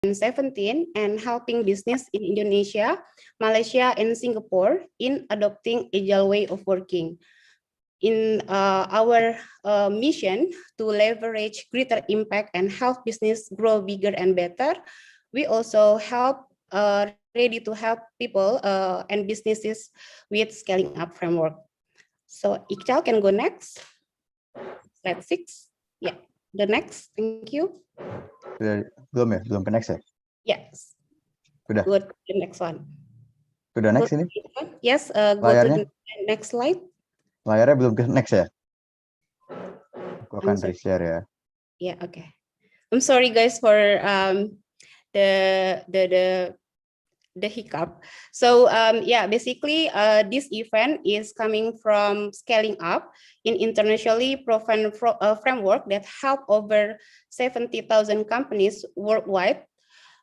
2017 and helping business in Indonesia, Malaysia, and Singapore in adopting Agile Way of Working. In our mission to leverage greater impact and help business grow bigger and better, we also ready to help people and businesses with scaling up framework. So Iqbal can go next. Slide 6. Yeah, the next. Thank you. Belum ya? Belum ke next ya? Yes. Sudah. Go to the next one. Sudah next ini? Yes, go Layarnya? to the next slide. Layarnya belum ke next ya? Aku akan sorry. reshare ya. Yeah, okay. I'm sorry guys for the hiccup. So yeah, basically this event is coming from scaling up in internationally proven framework that help over 70,000 companies worldwide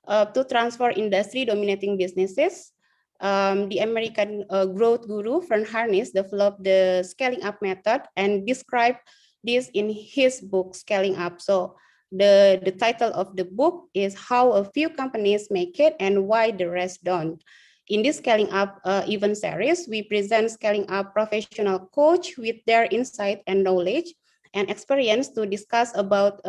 to transfer industry dominating businesses. The American growth guru Verne Harnish developed the scaling up method and described this in his book Scaling Up. So the title of the book is How a Few Companies Make It and Why the Rest Don't. In this Scaling Up event series, we present Scaling Up professional coach with their insight and knowledge and experience to discuss about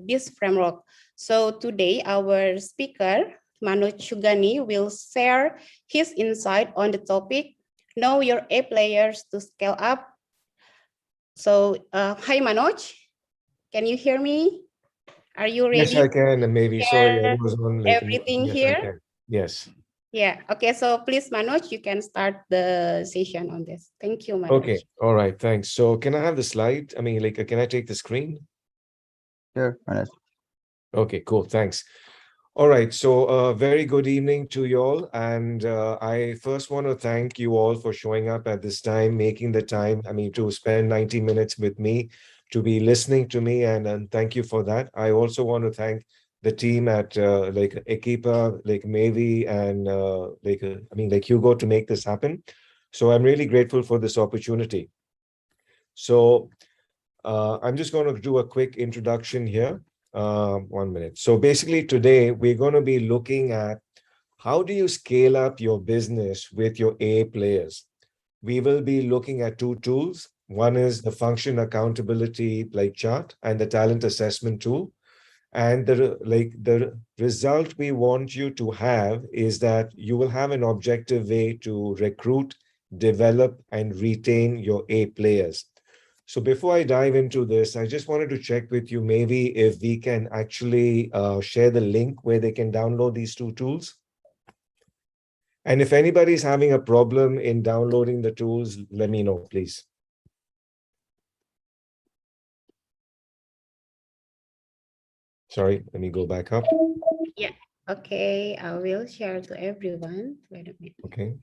this framework. So today, our speaker, Manoj Shugani, will share his insight on the topic, Know Your A Players to Scale Up. So, hi Manoj, can you hear me? Are you ready? Yes, I can, and maybe sorry, I was on like everything yes, here. Yes. Yeah. Okay. So please, Manoj, you can start the session on this. Thank you, Manoj. Okay. All right. Thanks. So, can I have the slide? I mean, like, can I take the screen? Sure, Manoj. Okay. Cool. Thanks. All right. So, very good evening to you all, and I first want to thank you all for showing up at this time, making the time. I mean, to spend 90 minutes with me, to be listening to me, and thank you for that. I also want to thank the team at like Ekipa, like Mavi, and like Hugo to make this happen. So I'm really grateful for this opportunity. So I'm just going to do a quick introduction here. 1 minute. So basically today we're going to be looking at how do you scale up your business with your A players. We will be looking at two tools. One is the function accountability like chart and the talent assessment tool. And the result we want you to have is that you will have an objective way to recruit, develop, and retain your A players. So before I dive into this, I just wanted to check with you maybe if we can actually share the link where they can download these two tools. And if anybody's having a problem in downloading the tools, let me know, please. Sorry, let me go back up. Yeah. Okay, I will share to everyone. Wait a minute. Okay.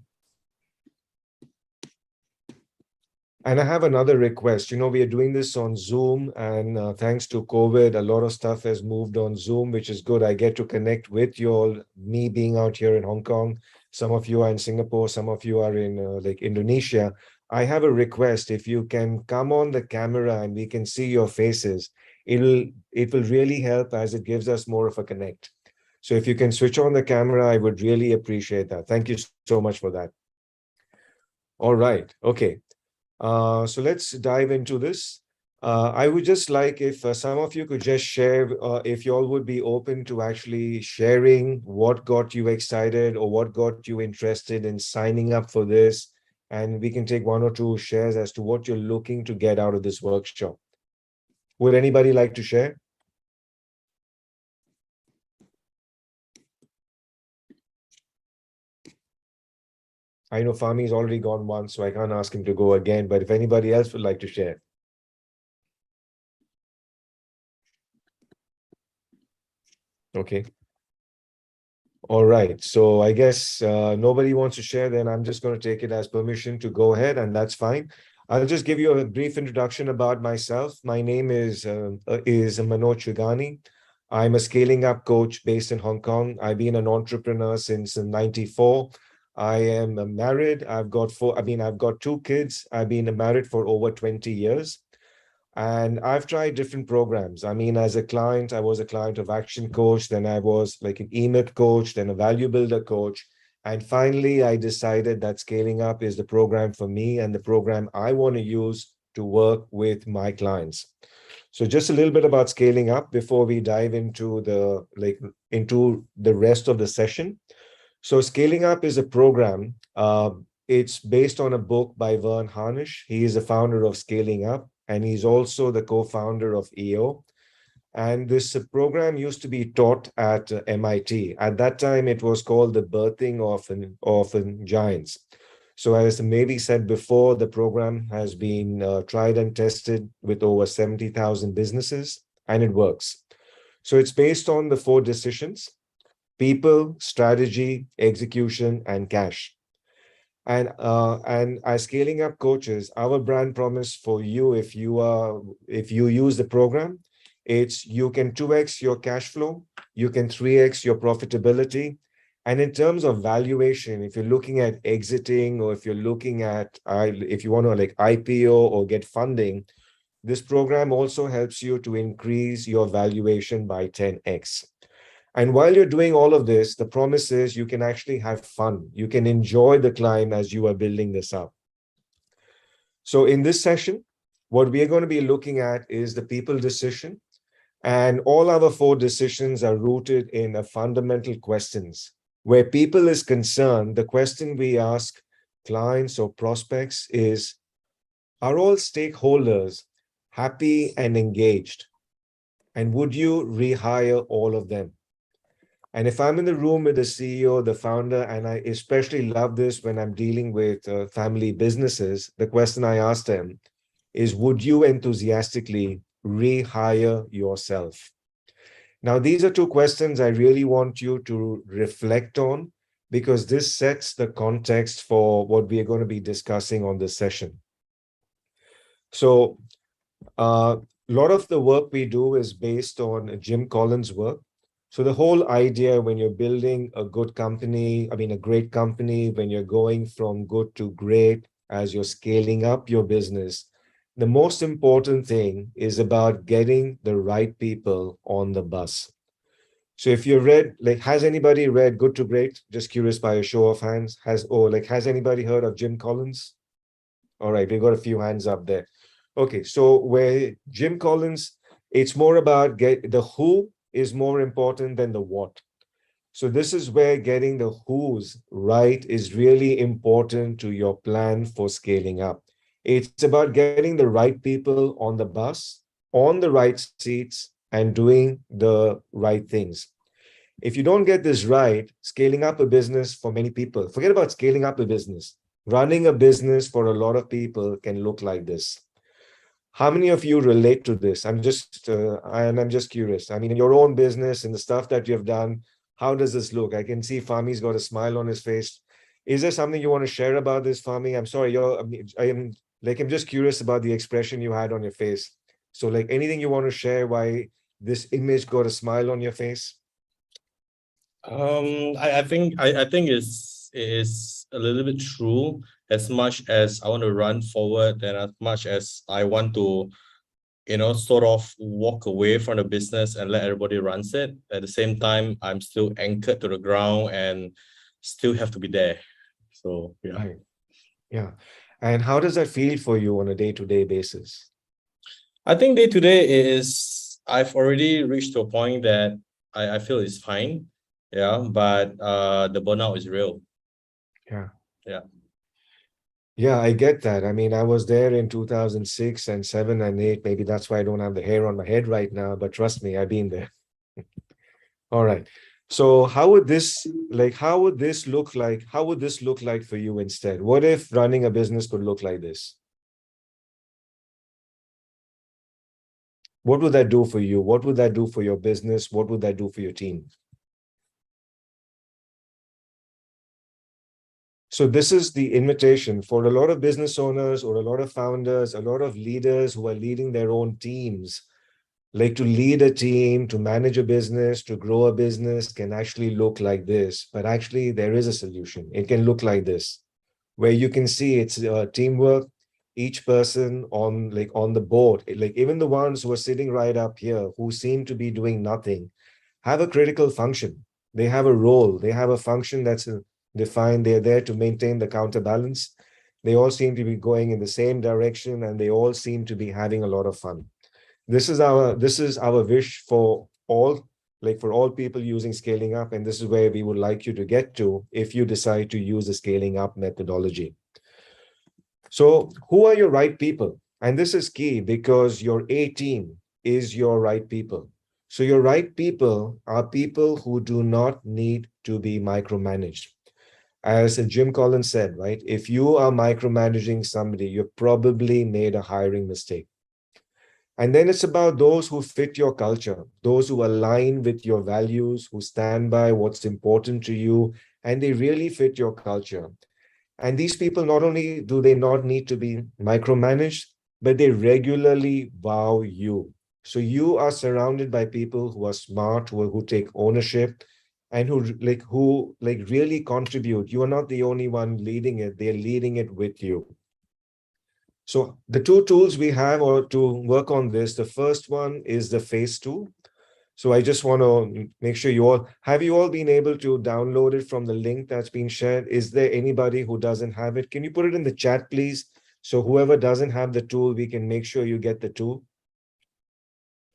And I have another request. You know, we are doing this on Zoom, and thanks to COVID, a lot of stuff has moved on Zoom, which is good. I get to connect with you all, me being out here in Hong Kong. Some of you are in Singapore, some of you are in like Indonesia. I have a request. If you can come on the camera and we can see your faces, it will really help as it gives us more of a connect. So if you can switch on the camera, I would really appreciate that. Thank you so much for that. All right. Okay. So let's dive into this. I would just like if some of you could just share if you all would be open to actually sharing what got you excited or what got you interested in signing up for this. And we can take 1 or 2 shares as to what you're looking to get out of this workshop. Would anybody like to share? I know Fahmi's already gone once, so I can't ask him to go again, but if anybody else would like to share. Okay. All right. So I guess nobody wants to share, then I'm just going to take it as permission to go ahead, and that's fine. I'll just give you a brief introduction about myself. My name is Manoj Shugani. I'm a scaling up coach based in Hong Kong. I've been an entrepreneur since '94. I am married. I've got 2 kids. I've been married for over 20 years. And I've tried different programs. I mean, as a client, I was a client of Action Coach, then I was like an EMIP coach, then a Value Builder coach. And finally, I decided that Scaling Up is the program for me and the program I want to use to work with my clients. So just a little bit about Scaling Up before we dive into the rest of the session. So Scaling Up is a program. It's based on a book by Verne Harnish. He is the founder of Scaling Up, and he's also the co-founder of EO. And this program used to be taught at MIT. At that time, it was called the birthing of giants. So as maybe said before, the program has been tried and tested with over 70,000 businesses, and it works. So it's based on the 4 decisions: people, strategy, execution, and cash. And as Scaling Up coaches, our brand promise for you, if you use the program, it's you can 2x your cash flow, you can 3x your profitability. And in terms of valuation, if you're looking at exiting, or if you're looking at if you want to like IPO or get funding, this program also helps you to increase your valuation by 10x. And while you're doing all of this, the promise is you can actually have fun. You can enjoy the climb as you are building this up. So in this session, what we are going to be looking at is the people decision. And all our 4 decisions are rooted in a fundamental questions. Where people is concerned, the question we ask clients or prospects is, are all stakeholders happy and engaged? And would you rehire all of them? And if I'm in the room with the CEO, the founder, and I especially love this when I'm dealing with family businesses, the question I ask them is, would you enthusiastically rehire yourself? Now, these are 2 questions I really want you to reflect on, because this sets the context for what we are going to be discussing on this session. So a lot of the work we do is based on Jim Collins' work. So the whole idea when you're building a good company, I mean, a great company, when you're going from good to great, as you're scaling up your business, the most important thing is about getting the right people on the bus. So if you read, like, has anybody read Good to Great? Just curious by a show of hands. Has anybody heard of Jim Collins? All right, we got a few hands up there. Okay, so where Jim Collins, it's more about the who is more important than the what. So this is where getting the who's right is really important to your plan for scaling up. It's about getting the right people on the bus, on the right seats, and doing the right things. If you don't get this right, scaling up a business for many people, forget about scaling up a business. Running a business for a lot of people can look like this. How many of you relate to this? I'm just curious. I mean, in your own business and the stuff that you have done, how does this look? I can see Fami's got a smile on his face. Is there something you want to share about this, Fami? I'm sorry, I'm just curious about the expression you had on your face. So like anything you want to share why this image got a smile on your face? I think it's a little bit true. As much as I want to run forward, and as much as I want to, sort of walk away from the business and let everybody runs it, at the same time, I'm still anchored to the ground and still have to be there. So yeah. Right. Yeah. And how does that feel for you on a day-to-day basis? I think day to day is I've already reached to a point that I feel it's fine. Yeah, but the burnout is real. Yeah. Yeah. Yeah, I get that. I mean, I was there in 2006 and 7 and 8. Maybe that's why I don't have the hair on my head right now, but trust me, I've been there. All right. So how would this look like? How would this look like for you instead? What if running a business could look like this? What would that do for you? What would that do for your business? What would that do for your team? So this is the invitation for a lot of business owners or a lot of founders, a lot of leaders who are leading their own teams. Like to lead a team, to manage a business, to grow a business can actually look like this. But actually, there is a solution. It can look like this, where you can see it's teamwork, each person on the board, like even the ones who are sitting right up here who seem to be doing nothing, have a critical function. They have a role. They have a function that's defined. They're there to maintain the counterbalance. They all seem to be going in the same direction, and they all seem to be having a lot of fun. This is our wish for all, like for all people using scaling up, and this is where we would like you to get to if you decide to use the scaling up methodology. So who are your right people? And this is key because your A team is your right people. So your right people are people who do not need to be micromanaged. As Jim Collins said, right? If you are micromanaging somebody, you've probably made a hiring mistake. And then it's about those who fit your culture, those who align with your values, who stand by what's important to you, and they really fit your culture. And these people, not only do they not need to be micromanaged, but they regularly wow you. So you are surrounded by people who are smart, who take ownership, and who really contribute. You are not the only one leading it, they're leading it with you. So the two tools we have to work on this, the first one is the face tool. So I just want to make sure have you all been able to download it from the link that's been shared? Is there anybody who doesn't have it? Can you put it in the chat, please? So whoever doesn't have the tool, we can make sure you get the tool.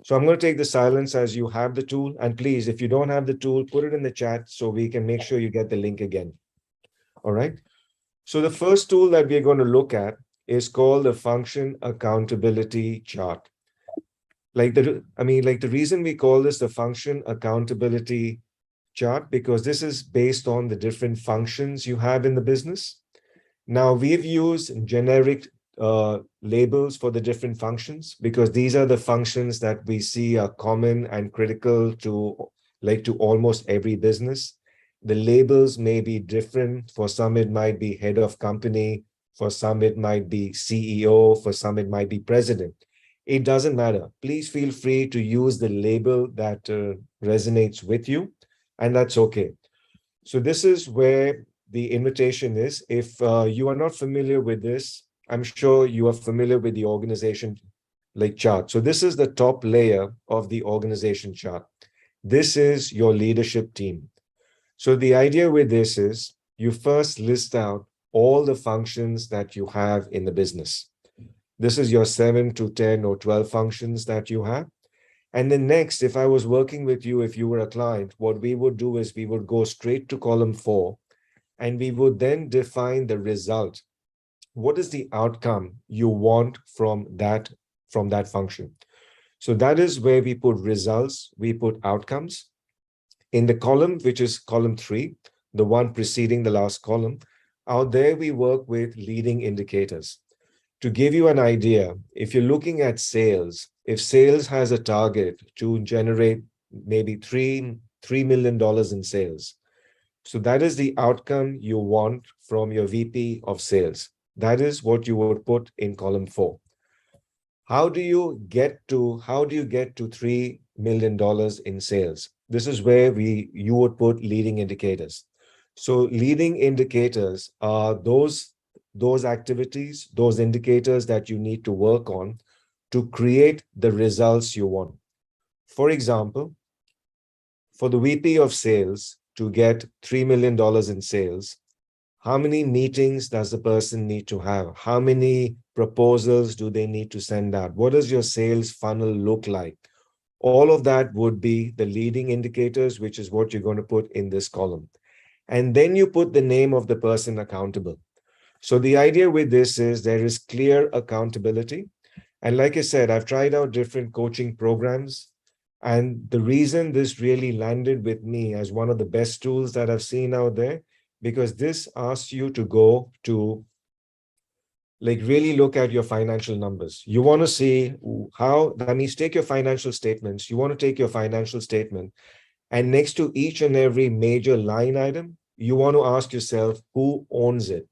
So I'm going to take the silence as you have the tool. And please, if you don't have the tool, put it in the chat so we can make sure you get the link again. All right. So the first tool that we're going to look at is called the function accountability chart. The reason we call this the function accountability chart, because this is based on the different functions you have in the business. Now, we've used generic labels for the different functions because these are the functions that we see are common and critical to almost every business. The labels may be different. For some, it might be head of company. For some, it might be CEO. For some, it might be president. It doesn't matter. Please feel free to use the label that resonates with you, and that's okay. So this is where the invitation is. If you are not familiar with this, I'm sure you are familiar with the organization chart. So this is the top layer of the organization chart. This is your leadership team. So the idea with this is you first list out all the functions that you have in the business. This is your 7 to 10 or 12 functions that you have. And then next, if I was working with you, if you were a client, what we would do is we would go straight to column 4, and we would then define the result. What is the outcome you want from that function? So that is where we put results, we put outcomes. In the column, which is column 3, the one preceding the last column, out there we work with leading indicators. To give you an idea, if you're looking at sales, if sales has a target to generate maybe $3 million in sales, so that is the outcome you want from your VP of sales. That is what you would put in column 4. How do you get to $3 million in sales? This is where you would put leading indicators. So leading indicators are those activities, those indicators that you need to work on to create the results you want. For example, for the VP of sales to get $3 million in sales, how many meetings does the person need to have? How many proposals do they need to send out? What does your sales funnel look like? All of that would be the leading indicators, which is what you're going to put in this column. And then you put the name of the person accountable. So the idea with this is there is clear accountability. And like I said, I've tried out different coaching programs. And the reason this really landed with me as one of the best tools that I've seen out there, because this asks you to go to really look at your financial numbers. You want to see that means take your financial statements. You want to take your financial statement, and next to each and every major line item, you want to ask yourself, who owns it?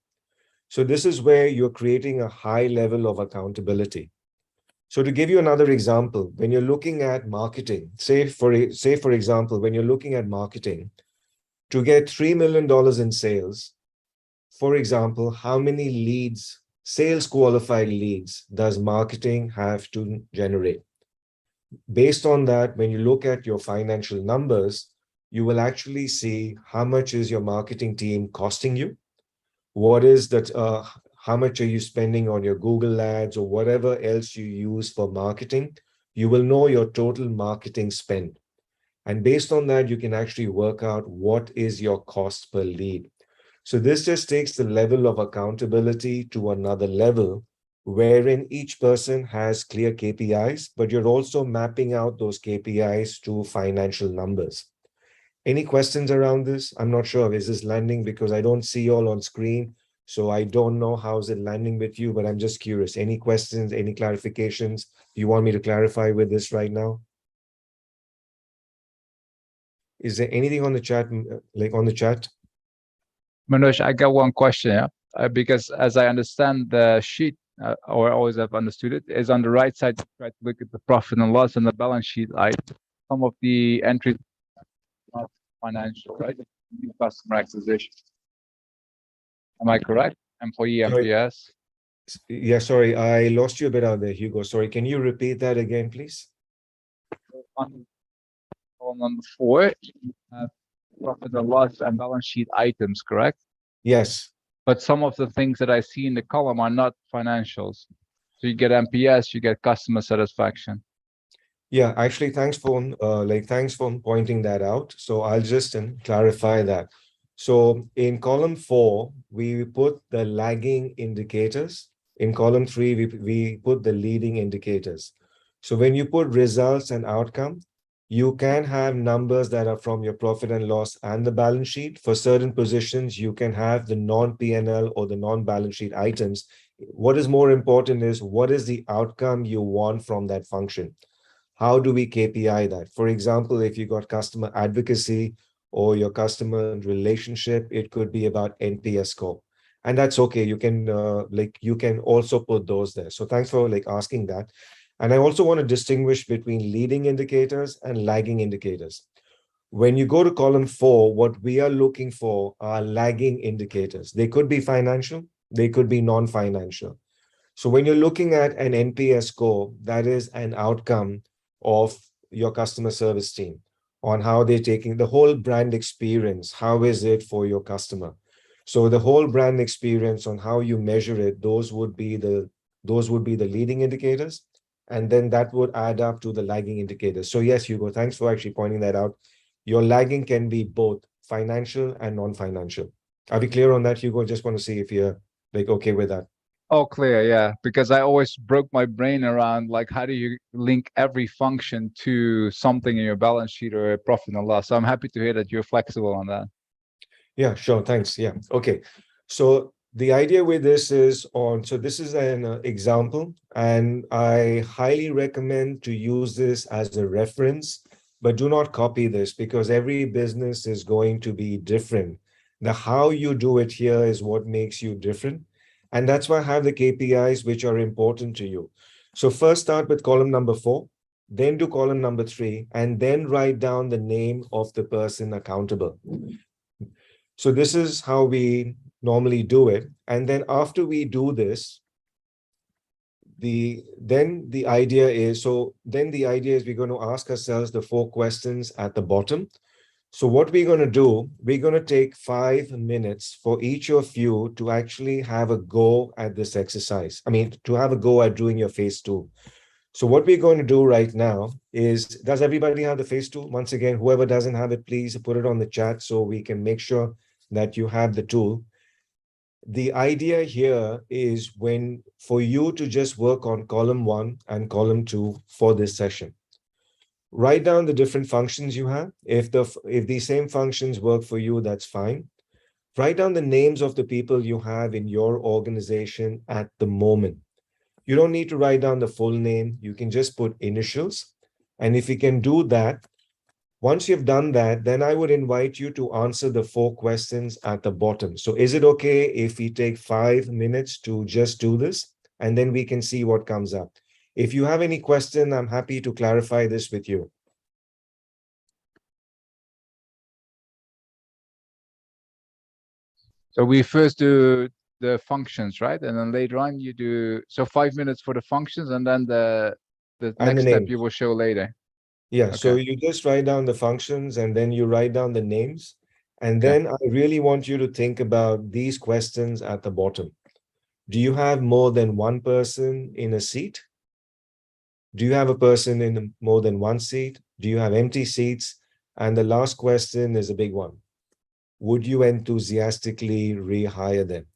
So this is where you're creating a high level of accountability. So to give you another example, when you're looking at marketing, say for example, when you're looking at marketing, to get $3 million in sales, for example, how many leads sales qualified leads does marketing have to generate? Based on that, when you look at your financial numbers, you will actually see how much is your marketing team costing you? What is that? How much are you spending on your Google ads or whatever else you use for marketing? You will know your total marketing spend. And based on that, you can actually work out what is your cost per lead. So this just takes the level of accountability to another level, wherein each person has clear KPIs, but you're also mapping out those KPIs to financial numbers. Any questions around this? I'm not sure. Is this landing? Because I don't see you all on screen. So I don't know how's it landing with you, but I'm just curious. Any questions, any clarifications you want me to clarify with this right now? Is there anything on the chat, like on the chat? Manoj, I got one question, yeah? Because as I understand the sheet, or always have understood it, is on the right side, try to look at the profit and loss and the balance sheet. Some of the entries are not financial, right? New customer acquisition. Am I correct? Employee Sorry. MPS. Yeah, sorry, I lost you a bit out there, Hugo. Sorry, can you repeat that again, please? On column number 4, you have profit and loss and balance sheet items, correct? Yes. But some of the things that I see in the column are not financials. So you get MPS, you get customer satisfaction. Yeah, actually, thanks for pointing that out. So I'll just clarify that. So in column 4, we put the lagging indicators. In column 3, we put the leading indicators. So when you put results and outcome, you can have numbers that are from your profit and loss and the balance sheet. For certain positions, you can have the non-P&L or the non-balance sheet items. What is more important is what is the outcome you want from that function? How do we KPI that? For example, if you got customer advocacy or your customer relationship, it could be about NPS score. And that's okay. You can you can also put those there. So thanks for asking that. And I also want to distinguish between leading indicators and lagging indicators. When you go to column 4, what we are looking for are lagging indicators. They could be financial, they could be non-financial. So when you're looking at an NPS score, that is an outcome of your customer service team on how they're taking the whole brand experience. How is it for your customer? So the whole brand experience on how you measure it, those would be the leading indicators. And then that would add up to the lagging indicators. So yes, Hugo, thanks for actually pointing that out. Your lagging can be both financial and non-financial. Are we clear on that, Hugo? Just want to see if you're okay with that. Oh, clear, yeah. Because I always broke my brain around how do you link every function to something in your balance sheet or a profit and loss. So I'm happy to hear that you're flexible on that. Yeah, sure. Thanks. Yeah. Okay. So the idea with this is so this is an example, and I highly recommend to use this as a reference, but do not copy this because every business is going to be different. The how you do it here is what makes you different. And that's why I have the KPIs which are important to you. So first start with column number 4, then do column number 3, and then write down the name of the person accountable. So this is how we normally do it. And then after we do this, the idea is we're going to ask ourselves the 4 questions at the bottom. So what we're going to do, we're going to take 5 minutes for each of you to actually have a go at this exercise. I mean, to have a go at doing your phase 2. So what we're going to do right now is, does everybody have the phase 2? Once again, whoever doesn't have it, please put it on the chat so we can make sure that you have the tool. The idea here is for you to just work on column 1 and column 2 for this session. Write down the different functions you have. If these same functions work for you, that's fine. Write down the names of the people you have in your organization at the moment. You don't need to write down the full name. You can just put initials. And if you can do that, once you've done that, then I would invite you to answer the 4 questions at the bottom. So is it okay if we take 5 minutes to just do this? And then we can see what comes up. If you have any question, I'm happy to clarify this with you. So we first do the functions, right? And then later on you do, so 5 minutes for the functions, and then the next step names. you will show later. Yeah, so Okay. you just write down the functions and then you write down the names. And Okay. then I really want you to think about these questions at the bottom. Do you have more than one person in a seat? Do you have a person in more than one seat? Do you have empty seats? And the last question is a big one. Would you enthusiastically rehire them?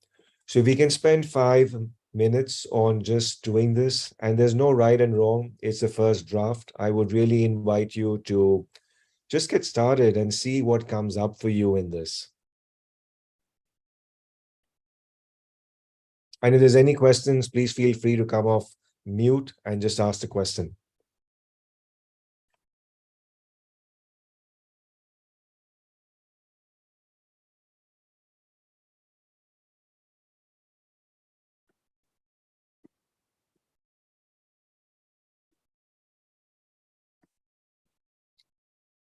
So if we can spend 5 minutes on just doing this, and there's no right and wrong, it's the first draft. I would really invite you to just get started and see what comes up for you in this. And if there's any questions, please feel free to come off mute and just ask the question.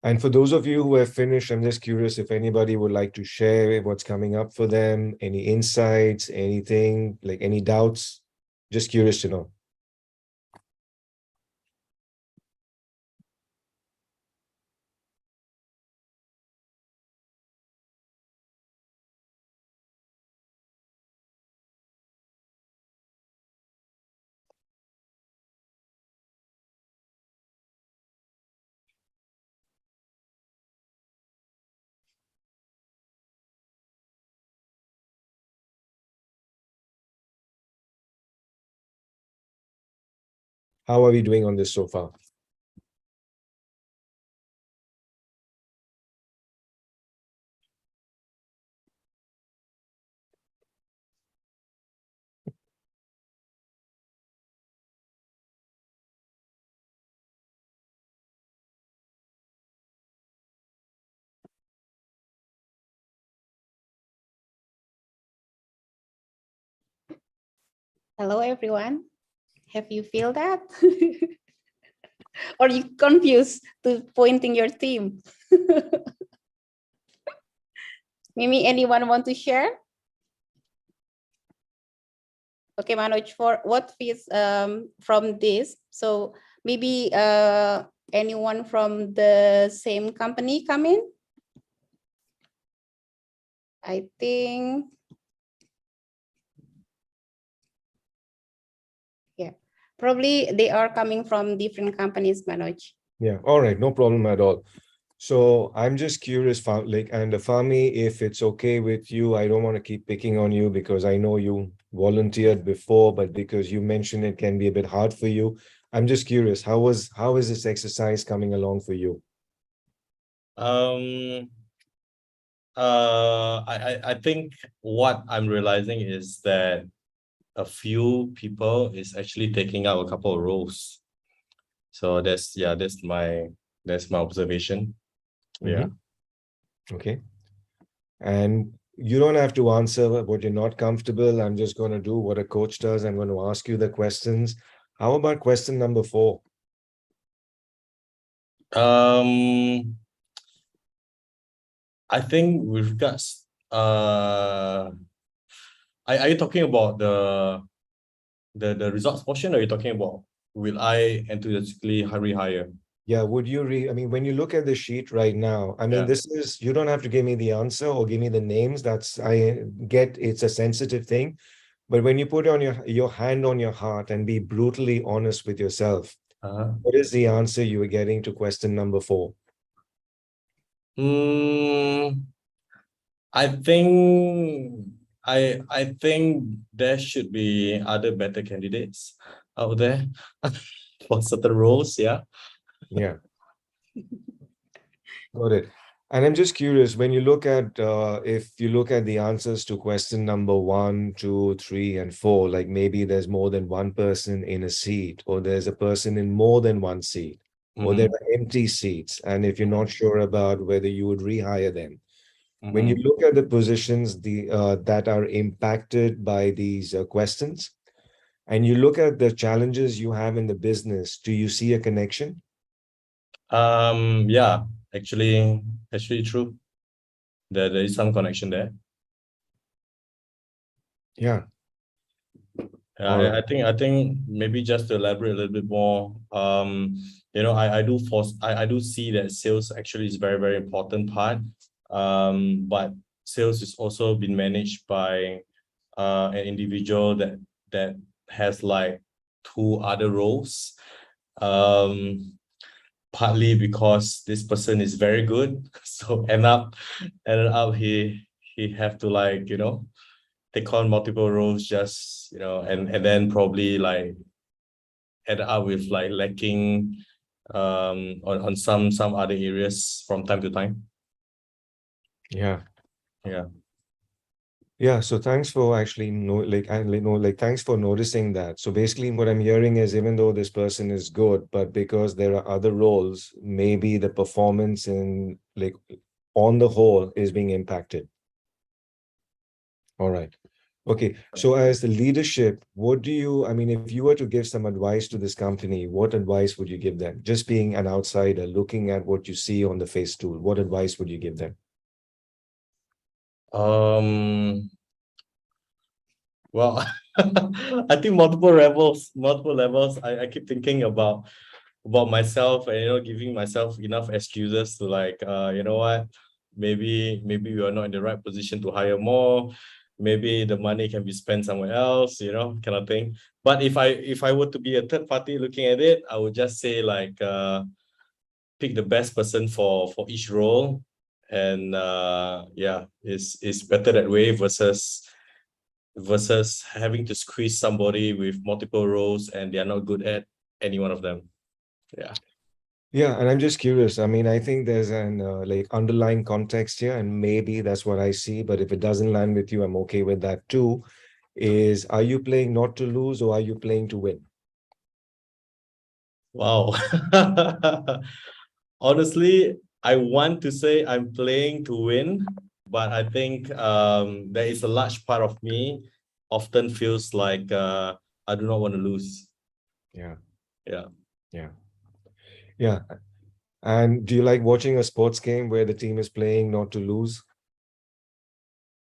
And for those of you who have finished, I'm just curious if anybody would like to share what's coming up for them, any insights, anything, like any doubts. Just curious to know. How are we doing on this so far? Hello, everyone. Have you feel that? Or you confused to pointing your team? Maybe anyone want to share? Okay, Manoj, for what feels from this? So maybe anyone from the same company come in? I think, yeah, probably they are coming from different companies, Manoj. Yeah, all right, no problem at all. So I'm just curious, like, and Fahmi, if it's okay with you, I don't want to keep picking on you because I know you volunteered before, but because you mentioned it can be a bit hard for you. I'm just curious, how is this exercise coming along for you? I think what I'm realizing is that a few people is actually taking up a couple of roles. So that's my observation. Yeah. Okay. And you don't have to answer what you're not comfortable. I'm just going to do what a coach does. I'm going to ask you the questions. How about question number 4? I think with regards, are you talking about the results portion, or are you talking about will I enthusiastically rehire? Yeah, would you I mean, when you look at the sheet right now, I mean, Yeah. this is, you don't have to give me the answer or give me the names. That's, I get it's a sensitive thing. But when you put on your hand on your heart and be brutally honest with yourself, what is the answer you are getting to question number 4? I think there should be other better candidates out there for certain roles. Yeah. Yeah. Got it. And I'm just curious, when you look at, if you look at the answers to question number 1, 2, 3, and 4, like maybe there's more than one person in a seat, or there's a person in more than one seat, or there are empty seats. And if you're not sure about whether you would rehire them, when you look at the positions that are impacted by these questions, and you look at the challenges you have in the business, do you see a connection? Yeah, actually true. There is some connection there. Yeah. Yeah, All right. I think maybe just to elaborate a little bit more, I do see that sales actually is very, very important part. But sales is also been managed by an individual that has like two other roles. Partly because this person is very good. So ended up he have to like, take on multiple roles just, and then probably like end up with like lacking on some other areas from time to time. Yeah. Yeah. Yeah, so thanks for actually thanks for noticing that. So basically what I'm hearing is even though this person is good, but because there are other roles, maybe the performance in like on the whole is being impacted. All right. Okay. So as the leadership, what do you, I mean, if you were to give some advice to this company, what advice would you give them? Just being an outsider, looking at what you see on the face tool, what advice would you give them? Well, I think multiple levels. I keep thinking about myself and giving myself enough excuses to like you know what, maybe we are not in the right position to hire more. Maybe the money can be spent somewhere else, kind of thing. But if I were to be a third party looking at it, I would just say like pick the best person for each role, and it's better that way versus having to squeeze somebody with multiple roles and they are not good at any one of them. Yeah. Yeah, and I'm just curious. I mean, I think there's an like underlying context here, and maybe that's what I see. But if it doesn't land with you, I'm okay with that too. Are you playing not to lose or are you playing to win? Wow. Honestly, I want to say I'm playing to win, but I think there is a large part of me often feels like I do not want to lose. Yeah, Yeah. yeah, yeah. And do you like watching a sports game where the team is playing not to lose,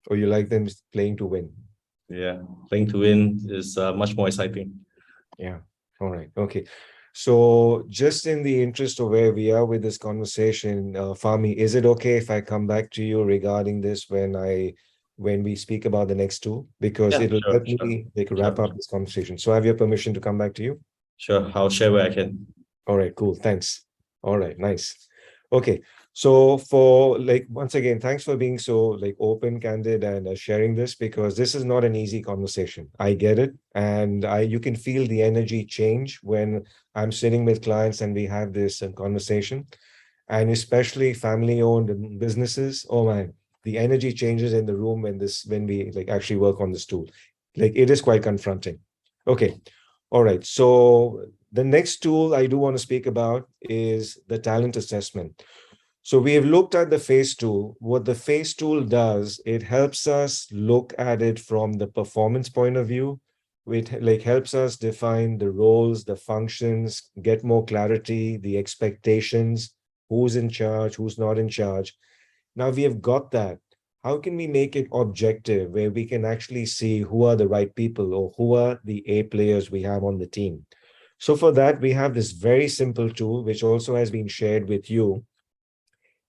or you like them playing to win? Yeah. Playing to win is much more exciting. Yeah. All right. Okay. So just in the interest of where we are with this conversation, Fahmi, is it okay if I come back to you regarding this when we speak about the next two? Because Yeah, it'll sure, help sure, me like wrap sure. up this conversation. So I have your permission to come back to you? Sure. I'll share where I can. All right, cool. Thanks. All right, nice. Okay. So for like, once again, thanks for being so like open, candid, and sharing this, because this is not an easy conversation. I get it. And you can feel the energy change when I'm sitting with clients and we have this conversation, and especially family owned businesses. Oh man, the energy changes in the room when we like actually work on this tool. Like it is quite confronting. Okay. All right. So the next tool I do want to speak about is the talent assessment. So we have looked at the phase tool. What the phase tool does, it helps us look at it from the performance point of view. It like helps us define the roles, the functions, get more clarity, the expectations, who's in charge, who's not in charge. Now we have got that. How can we make it objective where we can actually see who are the right people or who are the A players we have on the team? So for that, we have this very simple tool, which also has been shared with you.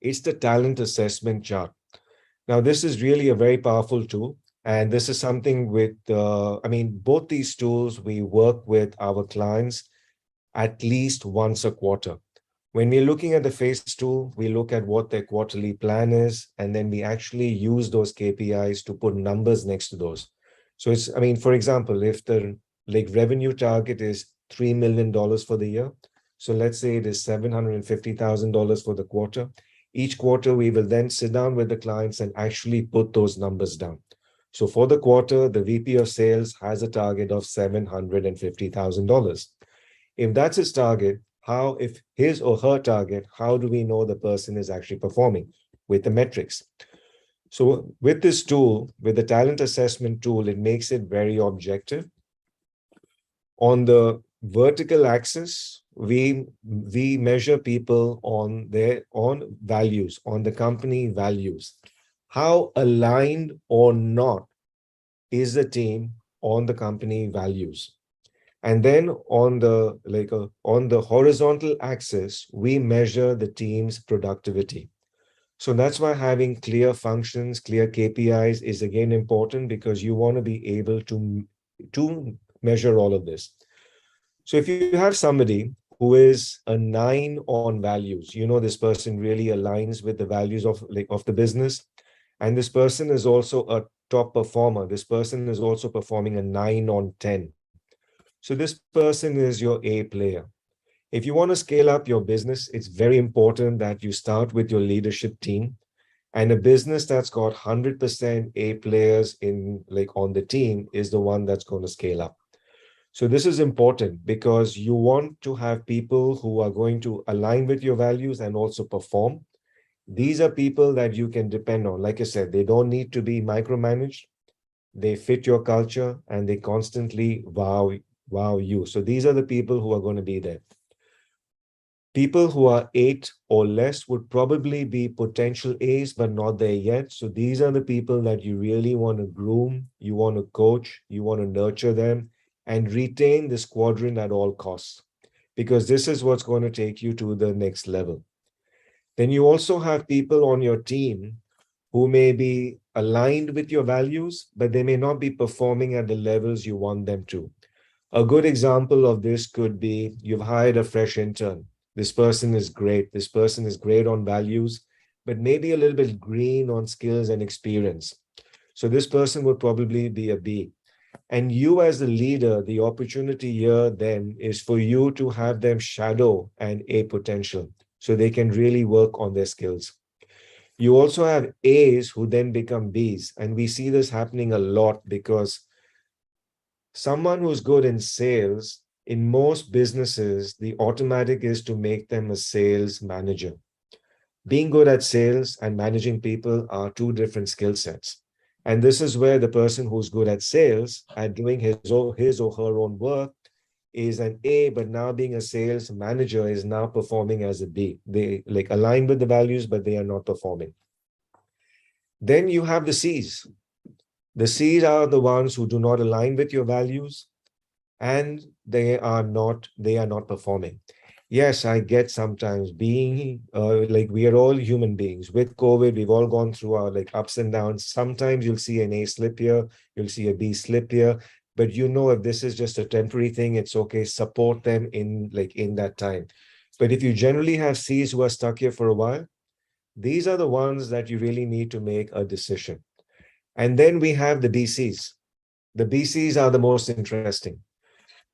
It's the talent assessment chart. Now, this is really a very powerful tool. And this is something with, both these tools, we work with our clients at least once a quarter. When we're looking at the phase tool, we look at what their quarterly plan is, and then we actually use those KPIs to put numbers next to those. So for example, if the like revenue target is $3 million for the year, so let's say it is $750,000 for the quarter. Each quarter, we will then sit down with the clients and actually put those numbers down. So for the quarter, the VP of sales has a target of $750,000. If that's his target, if his or her target, how do we know the person is actually performing with the metrics? So with this tool, with the talent assessment tool, it makes it very objective. On the vertical axis, we measure people on their values, on the company values. How aligned or not is the team on the company values. And then on the horizontal axis, we measure the team's productivity. So that's why having clear functions, clear KPIs is again important, because you want to be able to measure all of this. So if you have somebody who is a 9 on values, you know this person really aligns with the values of the business, and this person is also a top performer. This person is also performing a 9 on 10. So this person is your A player. If you want to scale up your business, it's very important that you start with your leadership team. And a business that's got 100% A players on the team is the one that's going to scale up. So this is important because you want to have people who are going to align with your values and also perform. These are people that you can depend on. Like I said, they don't need to be micromanaged. They fit your culture and they constantly wow you. So these are the people who are going to be there. People who are 8 or less would probably be potential A's, but not there yet. So these are the people that you really want to groom, you want to coach, you want to nurture them, and retain this quadrant at all costs, because this is what's going to take you to the next level. Then you also have people on your team who may be aligned with your values, but they may not be performing at the levels you want them to. A good example of this could be you've hired a fresh intern. This person is great. This person is great on values, but maybe a little bit green on skills and experience. So this person would probably be a B. And you as the leader, the opportunity here then is for you to have them shadow an A potential so they can really work on their skills. You also have A's who then become B's. And we see this happening a lot because someone who's good in sales, in most businesses, the automatic is to make them a sales manager. Being good at sales and managing people are two different skill sets. And this is where the person who's good at sales, at doing his or her own work, is an A, but now being a sales manager is now performing as a B. They align with the values, but they are not performing. Then you have the C's. The C's are the ones who do not align with your values, and they are not performing. Yes, I get sometimes being we are all human beings. With COVID, we've all gone through our ups and downs. Sometimes you'll see an A slip here, you'll see a B slip here, but if this is just a temporary thing, it's okay. Support them in that time. But if you generally have C's who are stuck here for a while, these are the ones that you really need to make a decision. And then we have the BCs. The BCs are the most interesting.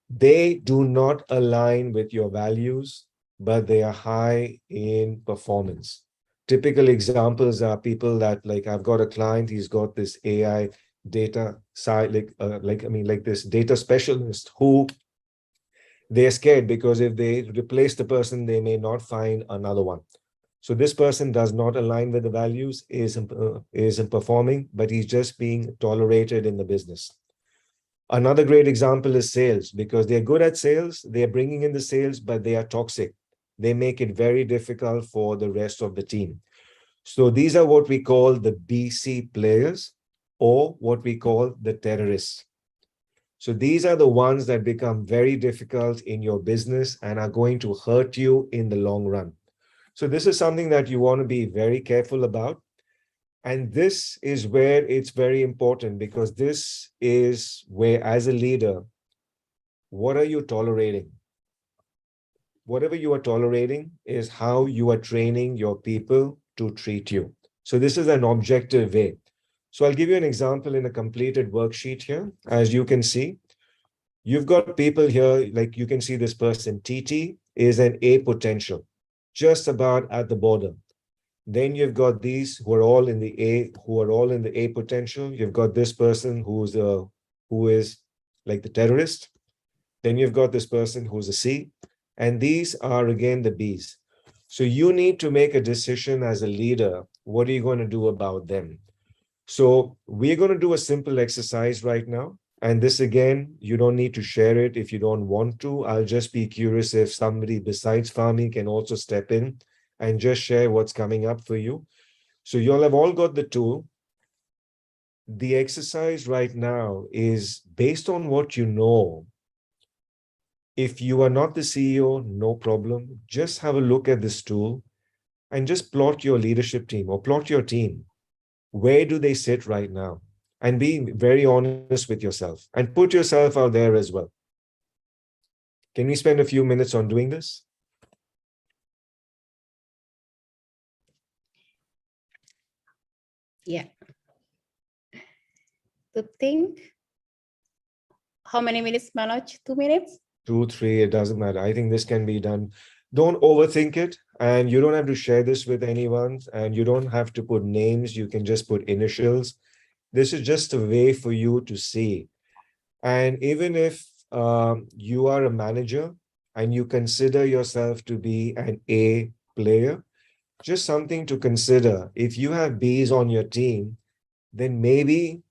They do not align with your values, but they are high in performance. Typical examples are people that I've got a client, he's got this AI data side, this data specialist who they're scared because if they replace the person, they may not find another one. So this person does not align with the values, isn't performing, but he's just being tolerated in the business. Another great example is sales, because they're good at sales, they're bringing in the sales, but they are toxic. They make it very difficult for the rest of the team. So these are what we call the BC players, or what we call the terrorists. So these are the ones that become very difficult in your business and are going to hurt you in the long run. So this is something that you want to be very careful about. And this is where it's very important, because this is where, as a leader, what are you tolerating? Whatever you are tolerating is how you are training your people to treat you. So this is an objective way. So I'll give you an example in a completed worksheet here. As you can see, you've got people here, you can see this person, TT, is an A potential, just about at the border. Then you've got these who are all in the A, potential. You've got this person who is like the terrorist. Then you've got this person who's a C, and these are again the Bs. So you need to make a decision as a leader. What are you going to do about them? So we're going to do a simple exercise right now. And this, again, you don't need to share it if you don't want to. I'll just be curious if somebody besides Fahmi can also step in and just share what's coming up for you. So you'll have all got the tool. the exercise right now is based on what you know. If you are not the CEO, no problem. Just have a look at this tool and just plot your leadership team or plot your team. Where do they sit right now? And be very honest with yourself and put yourself out there as well. Can we spend a few minutes on doing this? Yeah. To think. How many minutes, Manoj? 2 minutes? 2, 3, it doesn't matter. I think this can be done. Don't overthink it. And you don't have to share this with anyone. And you don't have to put names. You can just put initials. This is just a way for you to see. And even if you are a manager and you consider yourself to be an A player, just something to consider. If you have Bs on your team, then maybe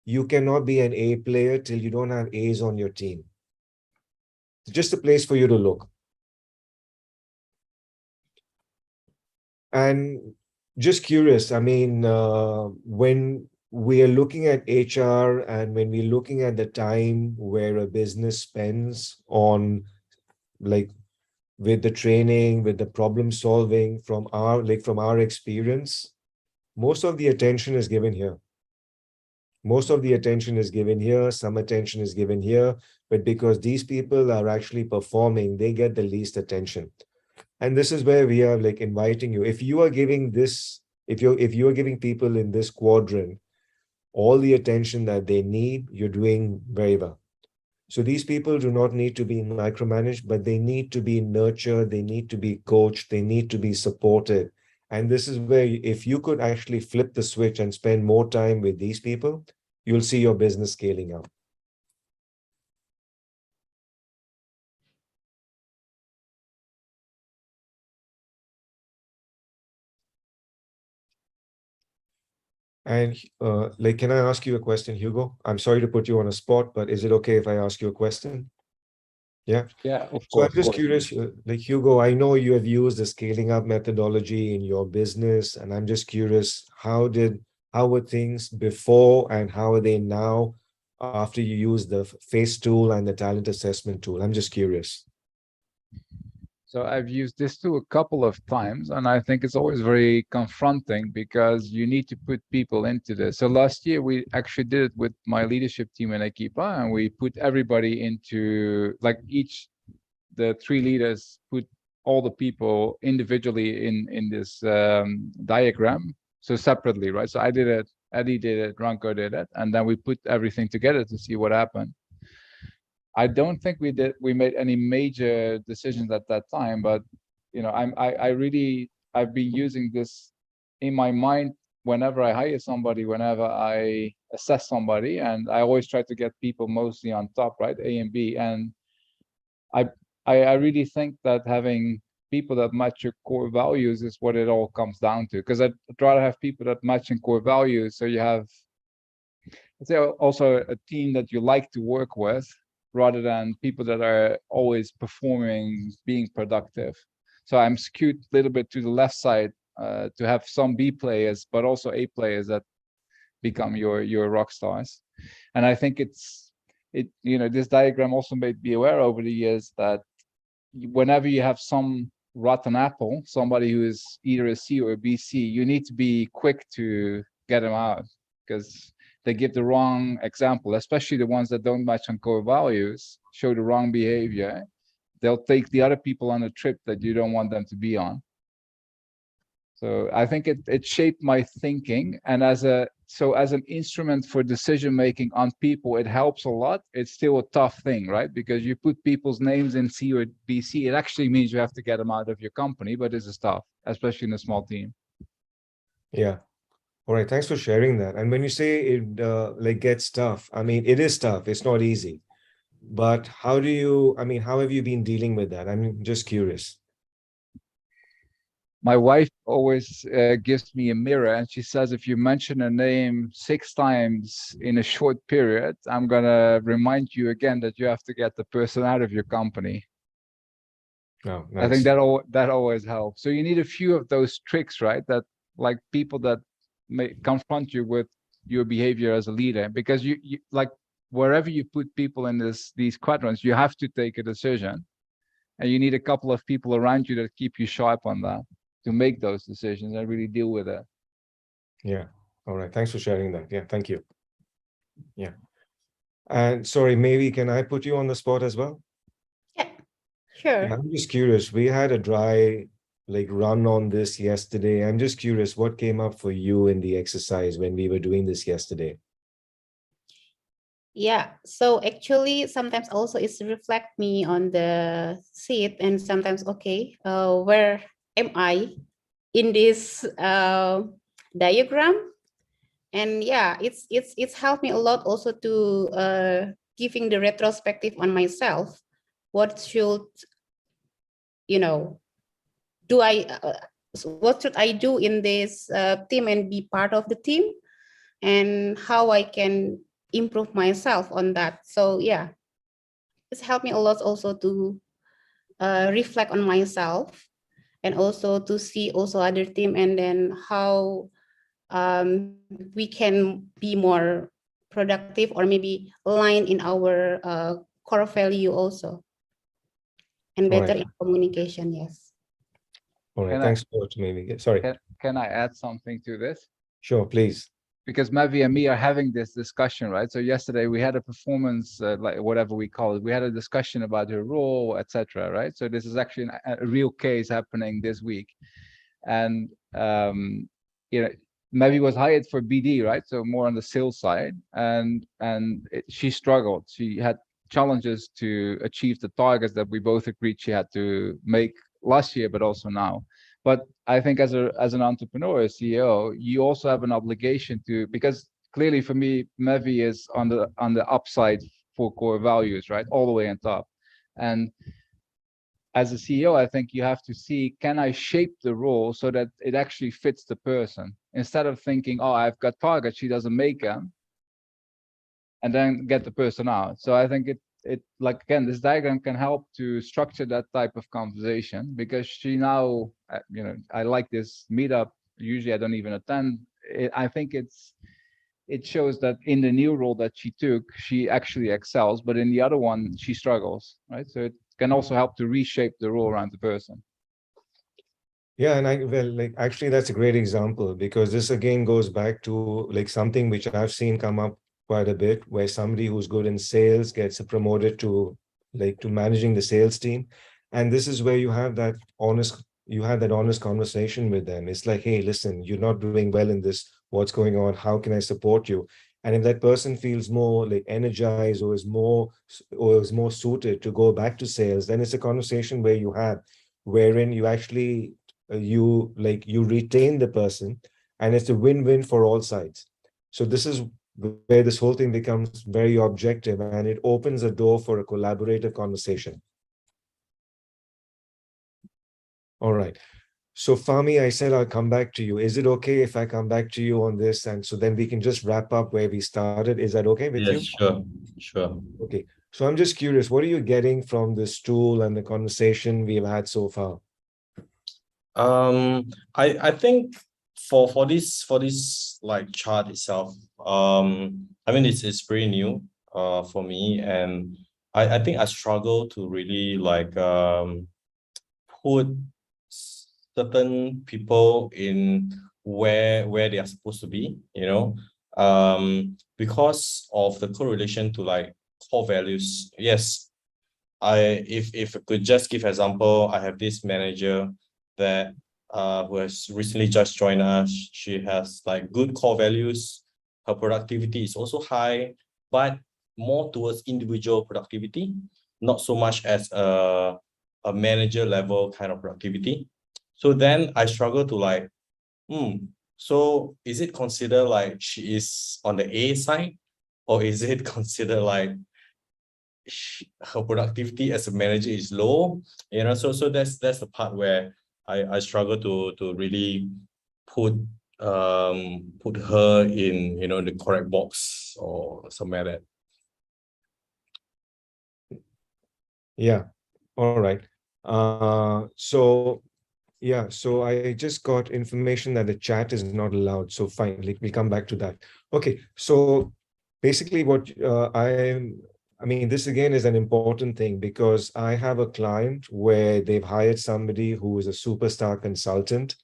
you cannot be an A player till you don't have As on your team. It's just a place for you to look. And just curious, I mean, when we are looking at HR and when we're looking at the time where a business spends on, like, with the training, with the problem solving from our experience, most of the attention is given here. Most of the attention is given here, some attention is given here, but because these people are actually performing, they get the least attention. And this is where we are like inviting you. If you are giving this, if you are giving people in this quadrant all the attention that they need, you're doing very well. So these people do not need to be micromanaged, but they need to be nurtured, they need to be coached, they need to be supported. And this is where if you could actually flip the switch and spend more time with these people, you'll see your business scaling up. And like, can I ask you a question, Hugo? I'm sorry to put you on a spot, but is it okay if I ask you a question? Yeah. Yeah, of So I'm course. just curious, like Hugo, I know you have used the scaling up methodology in your business, and I'm just curious, how were things before and how are they now after you use the FACE tool and the talent assessment tool? I'm just curious. So I've used this tool a couple of times, and I think it's always very confronting because you need to put people into this. So last year we actually did it with my leadership team in Ekipa, and we put everybody into, like, the 3 leaders put all the people individually in this diagram, so separately, right? So I did it, Eddie did it, Ranko did it, and then we put everything together to see what happened. I don't think we made any major decisions at that time, but you know, I've been using this in my mind whenever I hire somebody, whenever I assess somebody, and I always try to get people mostly on top, right? A and B. And I really think that having people that match your core values is what it all comes down to. Because I'd rather have people that match in core values, so you have, let's say, also a team that you like to work with, rather than people that are always performing, being productive. So I'm skewed a little bit to the left side, to have some B players, but also A players that become your rock stars. And I think this diagram also made me aware over the years that whenever you have some rotten apple, somebody who is either a C or a BC, you need to be quick to get them out, because they give the wrong example, especially the ones that don't match on core values, show the wrong behavior. They'll take the other people on a trip that you don't want them to be on. So I think it shaped my thinking, and as an instrument for decision making on people, it helps a lot. It's still a tough thing, right? Because you put people's names in C or BC, it actually means you have to get them out of your company, but it's tough, especially in a small team. Yeah. All right. Thanks for sharing that. And when you say it like gets tough, I mean, it is tough. It's not easy. But how have you been dealing with that? I'm just curious. My wife always gives me a mirror, and she says, if you mention a name 6 times in a short period, I'm gonna remind you again that you have to get the person out of your company. Oh, nice. I think that always helps. So you need a few of those tricks, right? That, like, people that may confront you with your behavior as a leader, because you like wherever you put people in these quadrants, you have to take a decision, and you need a couple of people around you that keep you sharp on that to make those decisions and really deal with it. Yeah. All right. Thanks for sharing that. Yeah. Thank you. Yeah. And sorry, maybe can I put you on the spot as well? Yeah, sure. Yeah, I'm just curious. We had a dry run on this yesterday. I'm just curious what came up for you in the exercise when we were doing this yesterday. Yeah, so actually sometimes also it's reflect me on the seat, and sometimes, okay, where am I in this diagram? And yeah, it's helped me a lot also to giving the retrospective on myself. What should, do what should I do in this team and be part of the team, and how I can improve myself on that. So yeah, it's helped me a lot also to reflect on myself, and also to see also other team, and then how we can be more productive, or maybe align in our core value also, and All better right. in communication. Yes. All right. Can Thanks for maybe. Sorry. Can I add something to this? Sure, please. Because Mavi and me are having this discussion, right? So yesterday we had a performance, like whatever we call it, we had a discussion about her role, etc. Right? So this is actually a real case happening this week, and Mavi was hired for BD, right? So more on the sales side, and she struggled. She had challenges to achieve the targets that we both agreed she had to make last year, but also now. But I think as an entrepreneur, a CEO, you also have an obligation to, because clearly for me, Mavi is on the upside for core values, right? All the way on top. And as a CEO, I think you have to see, can I shape the role so that it actually fits the person? Instead of thinking, oh, I've got targets, she doesn't make them, and then get the person out. So I think it like, again, this diagram can help to structure that type of conversation, because she now, I like this meetup. Usually I don't even attend. I think it shows that in the new role that she took, she actually excels, but in the other one, she struggles, right? So it can also help to reshape the role around the person. Yeah, and actually that's a great example, because this again goes back to something which I've seen come up quite a bit, where somebody who's good in sales gets promoted to managing the sales team. And this is where you have that honest conversation with them. It's like, hey, listen, you're not doing well in this. What's going on? How can I support you? And if that person feels more energized, or is more suited to go back to sales, then it's a conversation where you have, wherein you actually you retain the person, and it's a win-win for all sides. So this is where this whole thing becomes very objective, and it opens a door for a collaborative conversation. All right. So Fahmi, I said I'll come back to you. Is it okay if I come back to you on this? And so then we can just wrap up where we started. Is that okay with you? Yes, sure. Okay. So I'm just curious, what are you getting from this tool and the conversation we've had so far? I think for this like chart itself, I mean it's pretty new for me, and I think I struggle to really put certain people in where they are supposed to be, because of the correlation to core values. Yes, if I could just give example, I have this manager that who has recently just joined us. She has good core values. Her productivity is also high, but more towards individual productivity, not so much as a manager level kind of productivity. So then I struggle to so is it considered she is on the A side, or is it considered her productivity as a manager is low? So that's the part where I struggle to really put her in the correct box or somewhere like that. Yeah. All right. So Yeah, so I just got information that the chat is not allowed. So fine, we'll come back to that. Okay, so basically what I mean, this again is an important thing because I have a client where they've hired somebody who is a superstar consultant.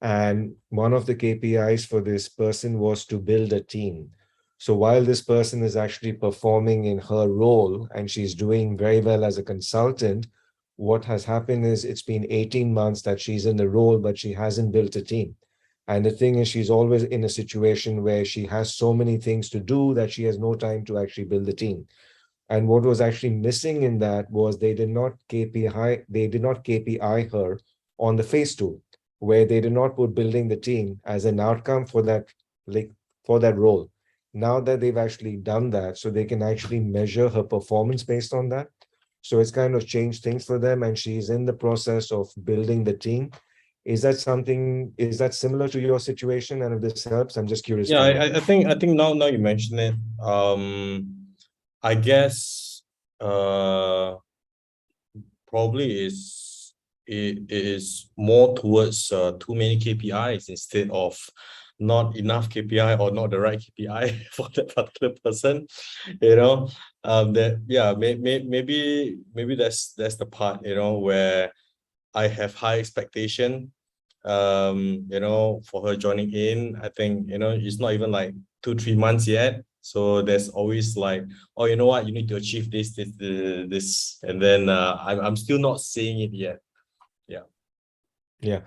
And one of the KPIs for this person was to build a team. So while this person is actually performing in her role and she's doing very well as a consultant, what has happened is it's been 18 months that she's in the role, but she hasn't built a team. And the thing is, she's always in a situation where she has so many things to do that she has no time to actually build the team. And what was actually missing in that was they did not KPI her on the phase two, where they did not put building the team as an outcome for that, like for that role. Now that they've actually done that, so they can actually measure her performance based on that. So it's kind of changed things for them, and she's in the process of building the team. Is that similar to your situation? And if this helps, I'm just curious Yeah, to know. I think now you mention it. I guess probably it is more towards too many KPIs instead of not enough KPI or not the right KPI for that particular person. You know, maybe that's the part, where I have high expectation, for her joining in. I think, it's not even like 2-3 months yet. So there's always like, oh, you know what, you need to achieve this. And then I'm still not seeing it yet. Yeah. Yeah.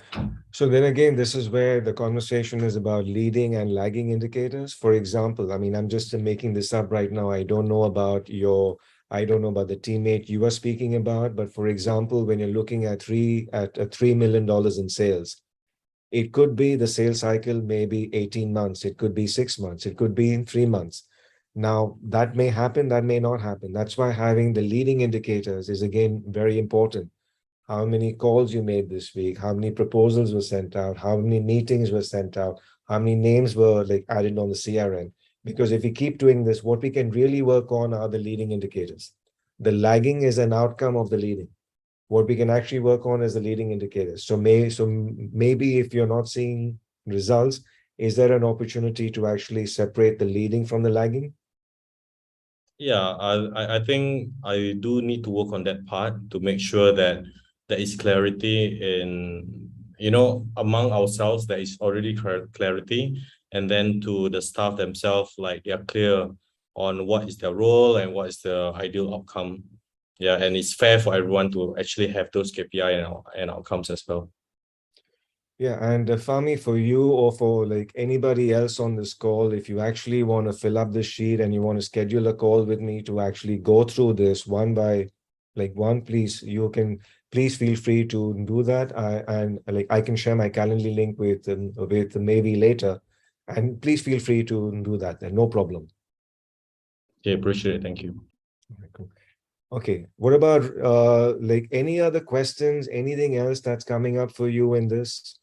So then again, this is where the conversation is about leading and lagging indicators. For example, I mean, I'm just making this up right now. I don't know about the teammate you are speaking about, but for example, when you're looking at $3 million in sales, it could be the sales cycle maybe 18 months, it could be 6 months, it could be in 3 months. Now, that may happen, that may not happen. That's why having the leading indicators is again very important. How many calls you made this week, how many proposals were sent out, how many meetings were sent out, how many names were like added on the CRM. Because if we keep doing this, what we can really work on are the leading indicators. The lagging is an outcome of the leading. What we can actually work on is the leading indicators. So maybe if you're not seeing results, is there an opportunity to actually separate the leading from the lagging? Yeah, I think I do need to work on that part to make sure that there is clarity in, among ourselves, there is already clarity. And then to the staff themselves, like they are clear on what is their role and what is the ideal outcome. Yeah, and it's fair for everyone to actually have those KPI and outcomes as well. Yeah, and Fahmi, for you or for like anybody else on this call, if you actually want to fill up this sheet and you want to schedule a call with me to actually go through this one by one, please feel free to do that. I can share my Calendly link with maybe later, and please feel free to do that. Then no problem. Okay, appreciate it. Thank you. Okay, cool. Okay, what about any other questions? Anything else that's coming up for you in this?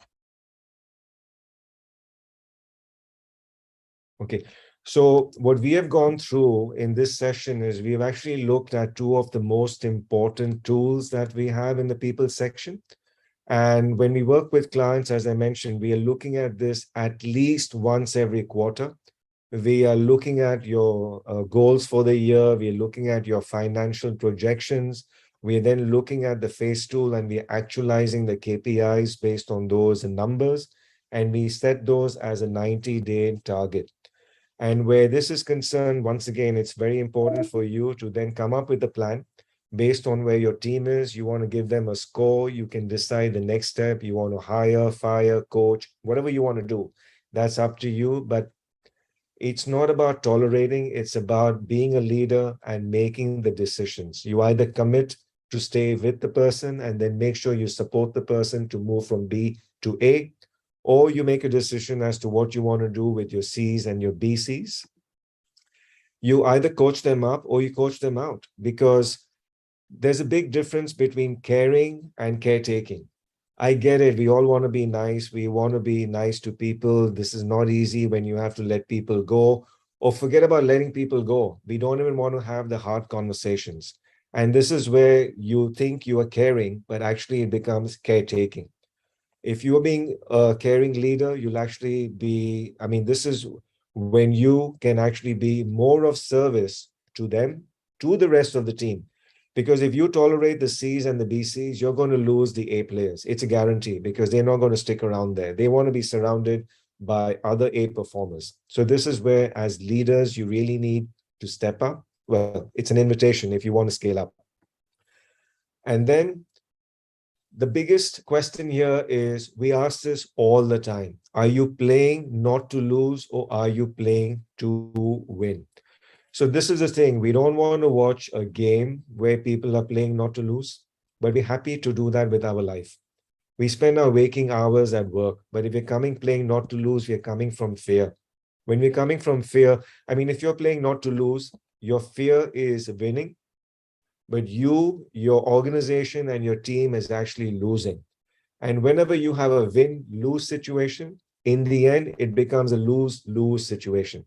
Okay, so what we have gone through in this session is we've actually looked at two of the most important tools that we have in the people section. And when we work with clients, as I mentioned, we are looking at this at least once every quarter. We are looking at your goals for the year. We are looking at your financial projections. We are then looking at the phase tool and we are actualizing the KPIs based on those numbers. And we set those as a 90-day target. And where this is concerned, once again, it's very important for you to then come up with a plan based on where your team is. You want to give them a score. You can decide the next step. You want to hire, fire, coach, whatever you want to do. That's up to you. But it's not about tolerating. It's about being a leader and making the decisions. You either commit to stay with the person and then make sure you support the person to move from B to A, or you make a decision as to what you want to do with your C's and your BCs. You either coach them up or you coach them out, because there's a big difference between caring and caretaking. I get it. We all want to be nice. We want to be nice to people. This is not easy when you have to let people go, or forget about letting people go. We don't even want to have the hard conversations. And this is where you think you are caring, but actually it becomes caretaking. If you're being a caring leader, you'll actually be, I mean, this is when you can actually be more of service to them, to the rest of the team. Because if you tolerate the C's and the BCs, you're going to lose the A players. It's a guarantee because they're not going to stick around there. They want to be surrounded by other A performers. So this is where, as leaders, you really need to step up. Well, it's an invitation if you want to scale up. And then the biggest question here is, we ask this all the time. Are you playing not to lose, or are you playing to win? So this is the thing. We don't want to watch a game where people are playing not to lose, but we're happy to do that with our life. We spend our waking hours at work, but if we're coming playing not to lose, we're coming from fear. When we're coming from fear, I mean, if you're playing not to lose, your fear is winning, but you, your organization and your team is actually losing. And whenever you have a win-lose situation, in the end, it becomes a lose-lose situation.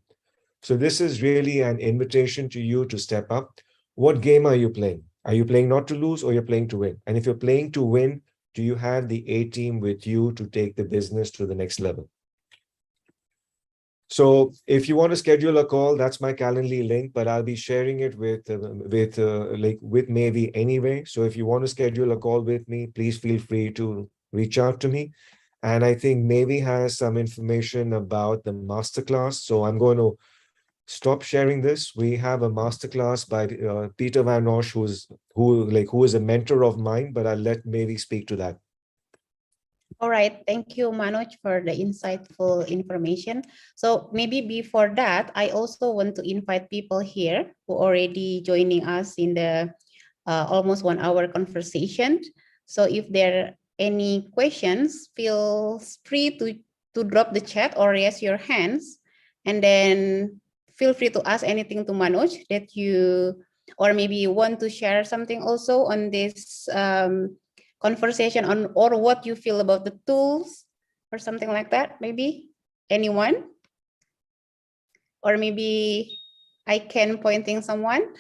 So this is really an invitation to you to step up. What game are you playing? Are you playing not to lose, or you're playing to win? And if you're playing to win, do you have the A team with you to take the business to the next level? So if you want to schedule a call, that's my Calendly link, but I'll be sharing it with Mavi anyway. So if you want to schedule a call with me, please feel free to reach out to me. And I think Mavi has some information about the masterclass. So I'm going to stop sharing this. We have a masterclass by Peter Van Osh, who is a mentor of mine, but I'll let Mavi speak to that. All right, thank you, Manoj, for the insightful information. So maybe before that, I also want to invite people here who already joining us in the almost 1 hour conversation. So if there are any questions, feel free to drop the chat or raise your hands, and then feel free to ask anything to Manoj that you, or maybe you want to share something also on this conversation on, or what you feel about the tools or something like that. Maybe anyone, or maybe I can pointing someone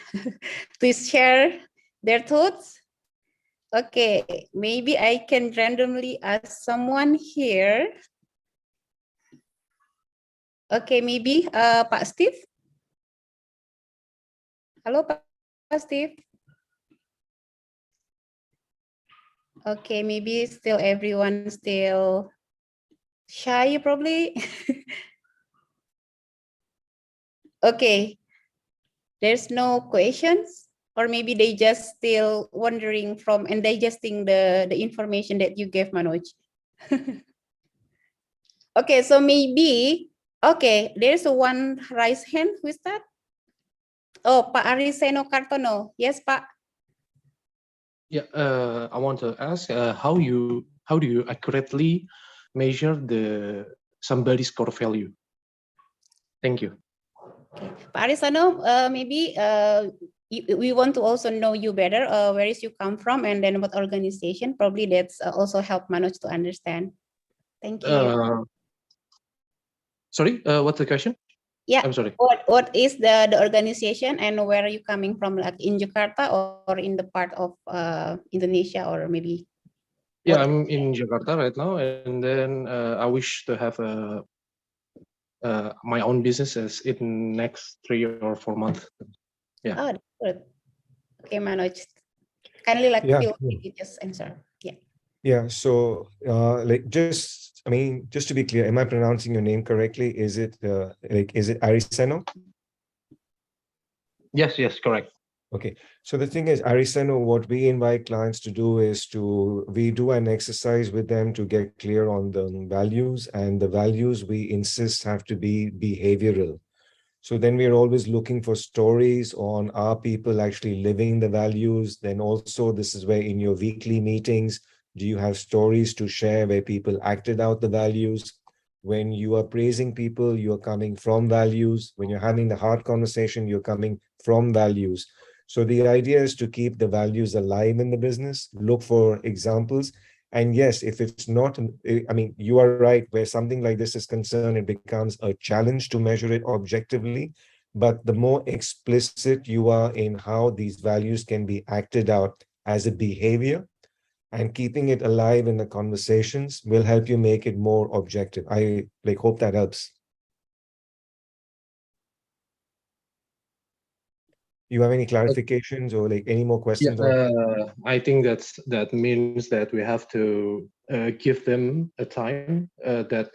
to share their thoughts. Okay, maybe I can randomly ask someone here. Okay, maybe Pak Steve. Hello, Pak Steve. Okay, maybe still everyone still shy probably. Okay, there's no questions, or maybe they just still wondering from and digesting the information that you gave, Manoj. Okay, so maybe, okay, there's one raised hand. Who is that? Oh, Pak Ariseno Kartono. Yes, Pak. Yeah, I want to ask how do you accurately measure somebody's core value? Thank you. Okay. Pak Arisano, maybe we want to also know you better. Where is you come from, and then what organization? Probably that's also help Manoj to understand. Thank you. Sorry, what's the question? Yeah, I'm sorry. What is the organization, and where are you coming from, like in Jakarta or in the part of Indonesia, or maybe? Yeah, I'm in Jakarta right now, and then I wish to have my own business in next 3 or 4 months. Yeah. Oh, that's good. Okay, Manoj. Kindly feel free to just answer. Yeah. Yeah. So just to be clear, am I pronouncing your name correctly? Is it Ariseno? Yes, correct. Okay. So the thing is, Ariseno, what we invite clients to do is we do an exercise with them to get clear on the values, and the values we insist have to be behavioral. So then we're always looking for stories on, are people actually living the values? Then also, this is where in your weekly meetings, do you have stories to share where people acted out the values? When you are praising people, you're coming from values. When you're having the hard conversation, you're coming from values. So the idea is to keep the values alive in the business, look for examples. And yes, if it's not, I mean, you are right, where something like this is concerned, it becomes a challenge to measure it objectively. But the more explicit you are in how these values can be acted out as a behavior, and keeping it alive in the conversations will help you make it more objective. I hope that helps. You have any clarifications or any more questions? I think that means that we have to give them a time that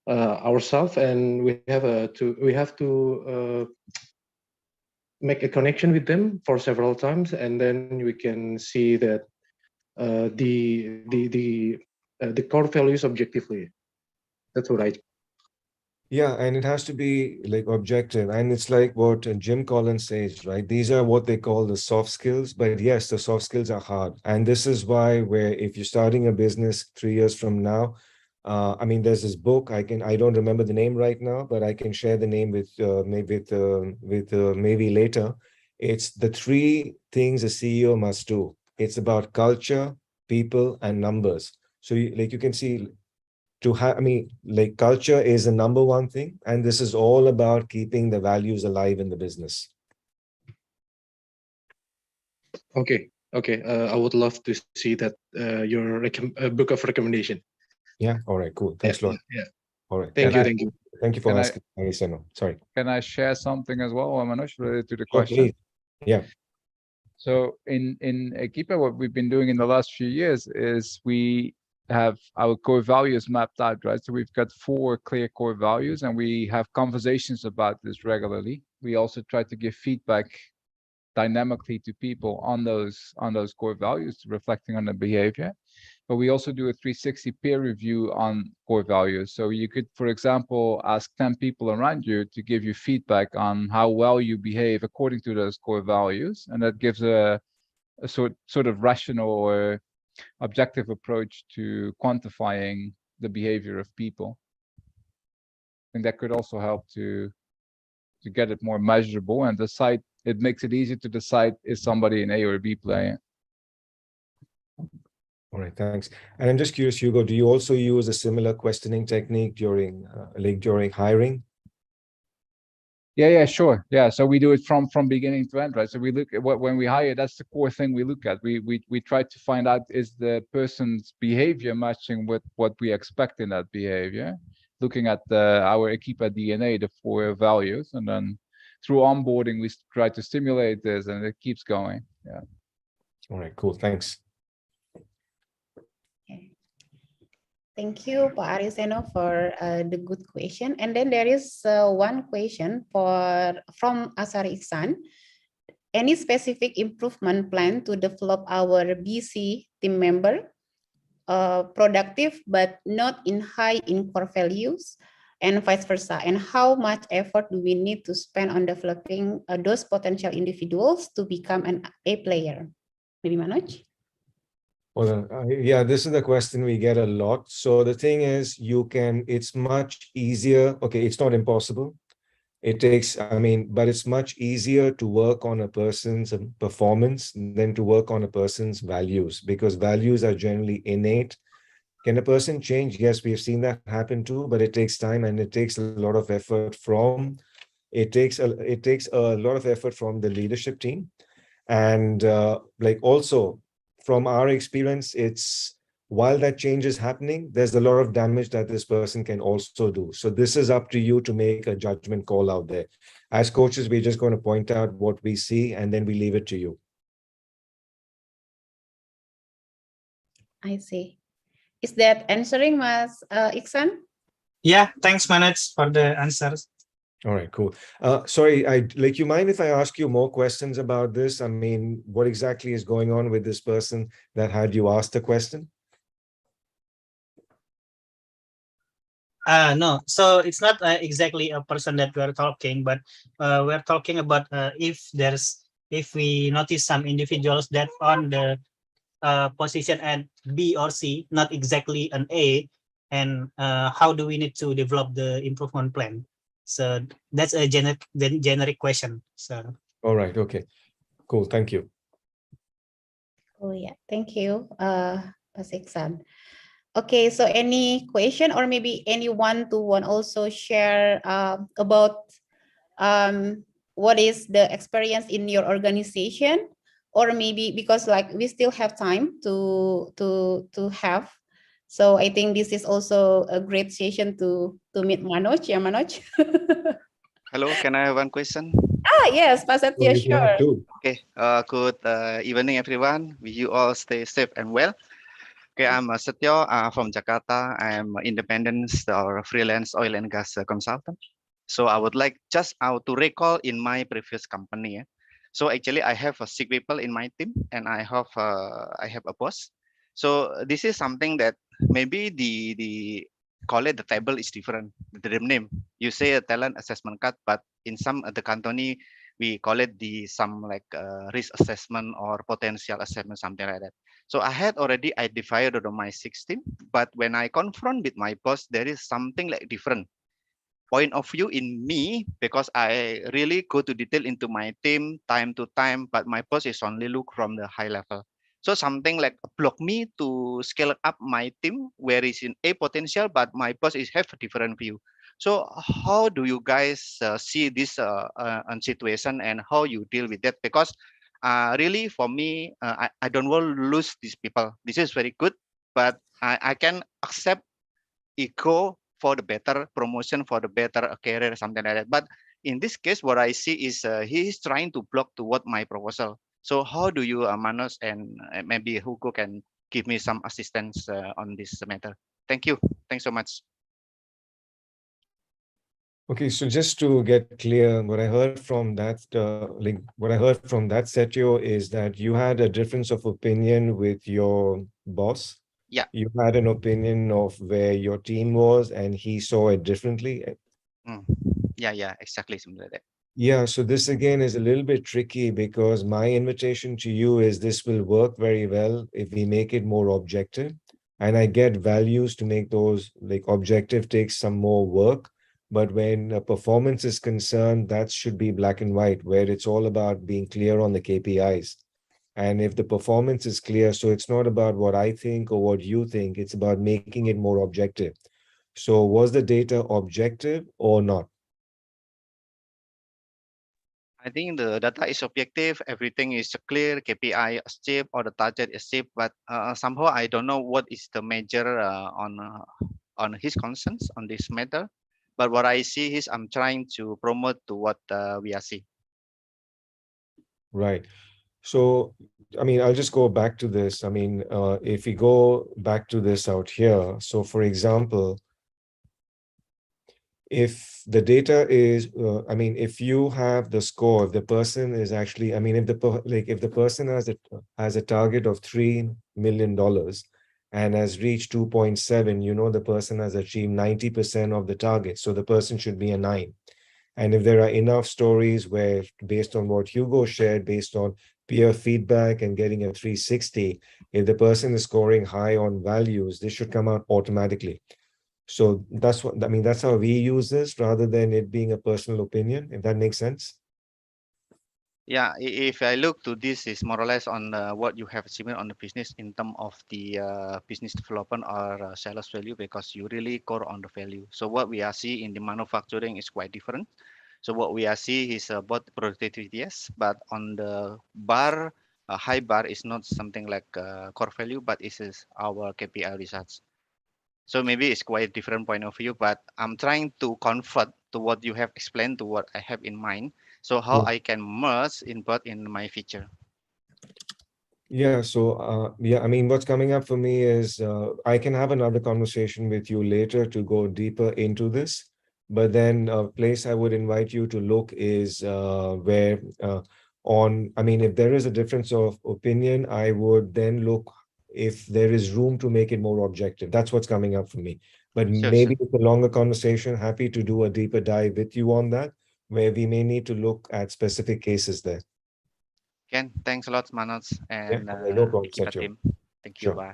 ourselves, and we have to make a connection with them for several times, and then we can see that the core values objectively. That's what I. Yeah, and it has to be objective. And it's like what Jim Collins says, right? These are what they call the soft skills. But yes, the soft skills are hard. And this is why if you're starting a business 3 years from now, I mean, there's this book, I don't remember the name right now, but I can share the name with maybe later. It's the 3 things a CEO must do. It's about culture, people, and numbers. So you can see, culture is the number one thing, and this is all about keeping the values alive in the business. Okay. I would love to see that your book of recommendation. Yeah. All right. Cool. Thanks a lot. Yeah. All right. Thank you. Thank you for asking. Sorry. Can I share something as well, Manoj, related to the question? Okay. Yeah. So in Ekipa, what we've been doing in the last few years is we have our core values mapped out, right? So we've got 4 clear core values, and we have conversations about this regularly. We also try to give feedback dynamically to people on those core values, reflecting on the behavior. But we also do a 360 peer review on core values. So you could, for example, ask 10 people around you to give you feedback on how well you behave according to those core values. And that gives a sort of rational or objective approach to quantifying the behavior of people. And that could also help to get it more measurable and decide. It makes it easier to decide, is somebody an A or a B player. All right, thanks. And I'm just curious, Hugo, do you also use a similar questioning technique during hiring? Yeah, sure. Yeah, so we do it from beginning to end, right? So we look at when we hire, that's the core thing we look at. We try to find out, is the person's behavior matching with what we expect in that behavior, looking at our Ekipa DNA, the 4 values, and then through onboarding we try to stimulate this, and it keeps going. Yeah. All right, cool. Thanks. Thank you, Pak Ariseno, for the good question. And then there is one question from Asari Iksan. Any specific improvement plan to develop our BC team member, productive but not high in core values, and vice versa? And how much effort do we need to spend on developing those potential individuals to become an A player? Maybe Manoj? Well, yeah, this is the question we get a lot. So the thing is, it's much easier. Okay, it's not impossible. It takes, but it's much easier to work on a person's performance than to work on a person's values, because values are generally innate. Can a person change? Yes, we've seen that happen too, but it takes time, and it takes a lot of effort from the leadership team. And also, from our experience, while that change is happening, there's a lot of damage that this person can also do. So this is up to you to make a judgment call out there. As coaches, we're just going to point out what we see, and then we leave it to you. I see. Is that answering, Mas Iksan? Yeah, thanks, Manoj, for the answers. All right, cool. Sorry, you mind if I ask you more questions about this? What exactly is going on with this person that had you ask the question? No, so it's not exactly a person that we're talking, but we're talking about if we notice some individuals that on the position at B or C, not exactly an A, and how do we need to develop the improvement plan? So that's a generic question. So. All right. Okay. Cool. Thank you. Oh yeah. Thank you, Mas Iksan. Okay. So any question, or maybe anyone to also share about what is the experience in your organization or maybe because like we still have time to have. So I think this is also a great session to meet Manoj. Yeah, Manoj. Hello, can I have one question? Yes, Pak So Satya, you can have sure. two. Okay, good evening, everyone. Will you all stay safe and well? Okay, I'm Satya from Jakarta. I'm an independent or freelance oil and gas consultant. So I would like just to recall in my previous company. So actually, I have 6 people in my team, and I have a boss. So this is something that maybe the call it the table is different. The name you say a talent assessment card, but in some of the Cantoni we call it the some like risk assessment or potential assessment, something like that. So I had already identified on my 16, but when I confront with my boss, there is something like different point of view in me because I really go to detail into my team time to time, but my boss is only look from the high level. So something like block me to scale up my team where is in a potential, but my boss is have a different view. So how do you guys see this situation and how you deal with that? Because really for me, I don't want to lose these people. This is very good, but I can accept ego for the better promotion, for the better career, something like that. But in this case, what I see is he is trying to block toward my proposal. So how do you, Manos and maybe Hugo can give me some assistance on this matter? Thank you. Thanks so much. Okay, so just to get clear, what I heard from that, Setio, is that you had a difference of opinion with your boss. Yeah. You had an opinion of where your team was, and he saw it differently. Yeah, exactly, something like that. Yeah, so this again is a little bit tricky because my invitation to you is this will work very well if we make it more objective. And I get values to make those like objective takes some more work. But when a performance is concerned, that should be black and white, where it's all about being clear on the KPIs. And if the performance is clear, so it's not about what I think or what you think, it's about making it more objective. So was the data objective or not? I think the data is objective, everything is clear, KPI achieved or the target is achieved, but somehow I don't know what is the major on his concerns on this matter. But what I see is I'm trying to promote to what we are seeing. Right. So, I mean, I'll just go back to this. I mean, if we go back to this out here, so for example, if the data is, I mean, if you have the score, if the person is actually, I mean, if the person has a target of $3 million and has reached 2.7, you know, the person has achieved 90% of the target. So the person should be a 9. And if there are enough stories where, based on what Hugo shared, based on peer feedback and getting a 360, if the person is scoring high on values, this should come out automatically. So that's what, I mean, that's how we use this rather than it being a personal opinion, if that makes sense. Yeah, if I look to this is more or less on what you have achieved on the business in terms of the business development or sales value, because you really core on the value. So what we are seeing in the manufacturing is quite different. So what we are seeing is both productivity, yes, but on the bar, high bar is not something like core value, but it is our KPI results. So maybe it's quite a different point of view, but I'm trying to convert to what you have explained to what I have in mind. So how I can merge input in my feature. Yeah, so yeah, I mean, what's coming up for me is I can have another conversation with you later to go deeper into this. But then a place I would invite you to look is where I mean, if there is a difference of opinion, I would then look if there is room to make it more objective. That's what's coming up for me. But maybe it's a longer conversation. Happy to do a deeper dive with you on that, where we may need to look at specific cases there. Ken, thanks a lot, Manoj, and no problem, Ekipa Setio. team. Thank you. Sure. Bye.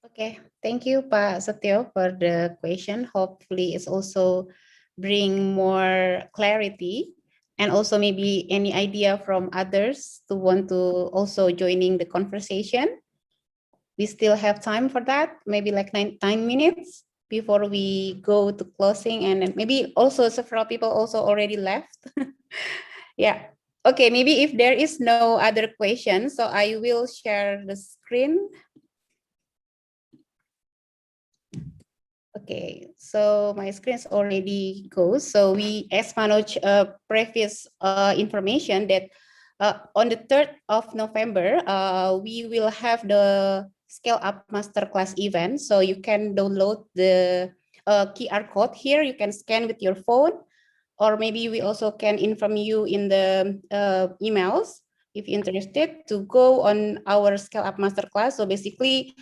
Okay, thank you, Pak Setio, for the question. Hopefully, it's also bring more clarity, and also maybe any idea from others to want to also joining the conversation. We still have time for that, maybe like 9 minutes before we go to closing, and then maybe also several people also already left. Yeah. Okay, maybe if there is no other question, so I will share the screen. Okay, so my screen is already goes. So we, as Manoj previous information that on the 3rd of November, we will have the Scale Up Masterclass event. So you can download the QR code here. You can scan with your phone, or maybe we also can inform you in the emails if you're interested to go on our Scale Up Masterclass. So basically,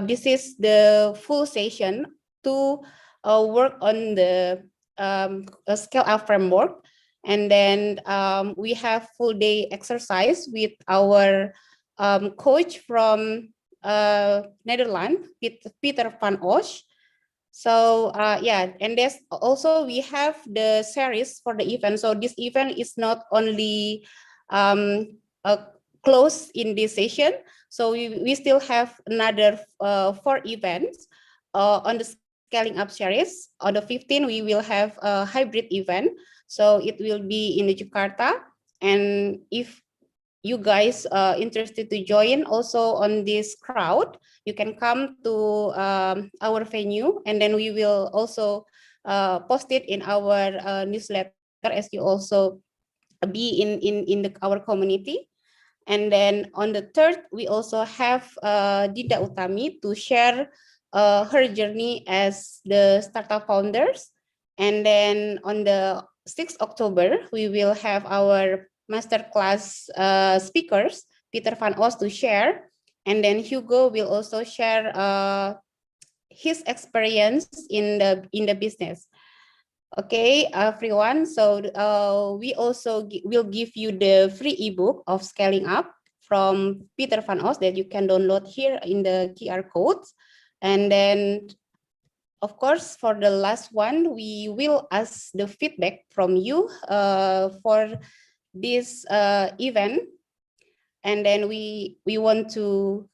this is the full session to work on the Scale Up framework. And then we have full day exercise with our coach from Netherlands, Peter Van Os. So yeah, and there's also we have the series for the event. So this event is not only close in this session. So we still have another 4 events on the Scaling Up series. On the 15th, we will have a hybrid event. So it will be in Jakarta. And if you guys interested to join also on this crowd, you can come to our venue, and then we will also post it in our newsletter as you also be in our community. And then on the 3rd, we also have Dinda Utami to share her journey as the startup founders. And then on the 6th October, we will have our masterclass speakers, Peter Van Os to share. And then Hugo will also share his experience in the business. Okay, everyone. So we also will give you the free ebook of Scaling Up from Peter Van Os that you can download here in the QR codes. And then, of course, for the last one, we will ask the feedback from you for this event. And then we want to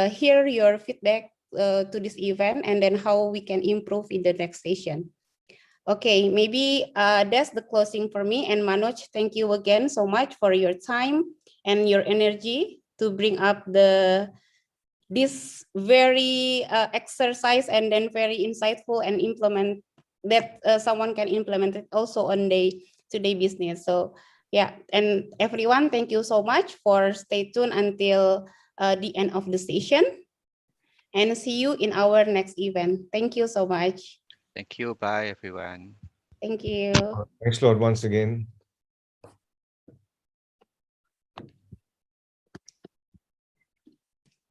hear your feedback to this event, and then how we can improve in the next session. Okay, maybe that's the closing for me. And Manoj, thank you again so much for your time and your energy to bring up this very exercise, and then very insightful, and implement that someone can implement it also on day-to-day business. So yeah, and everyone, thank you so much for stay tuned until the end of the session, and see you in our next event. Thank you so much. Thank you. Bye, everyone. Thank you. Thanks a lot once again.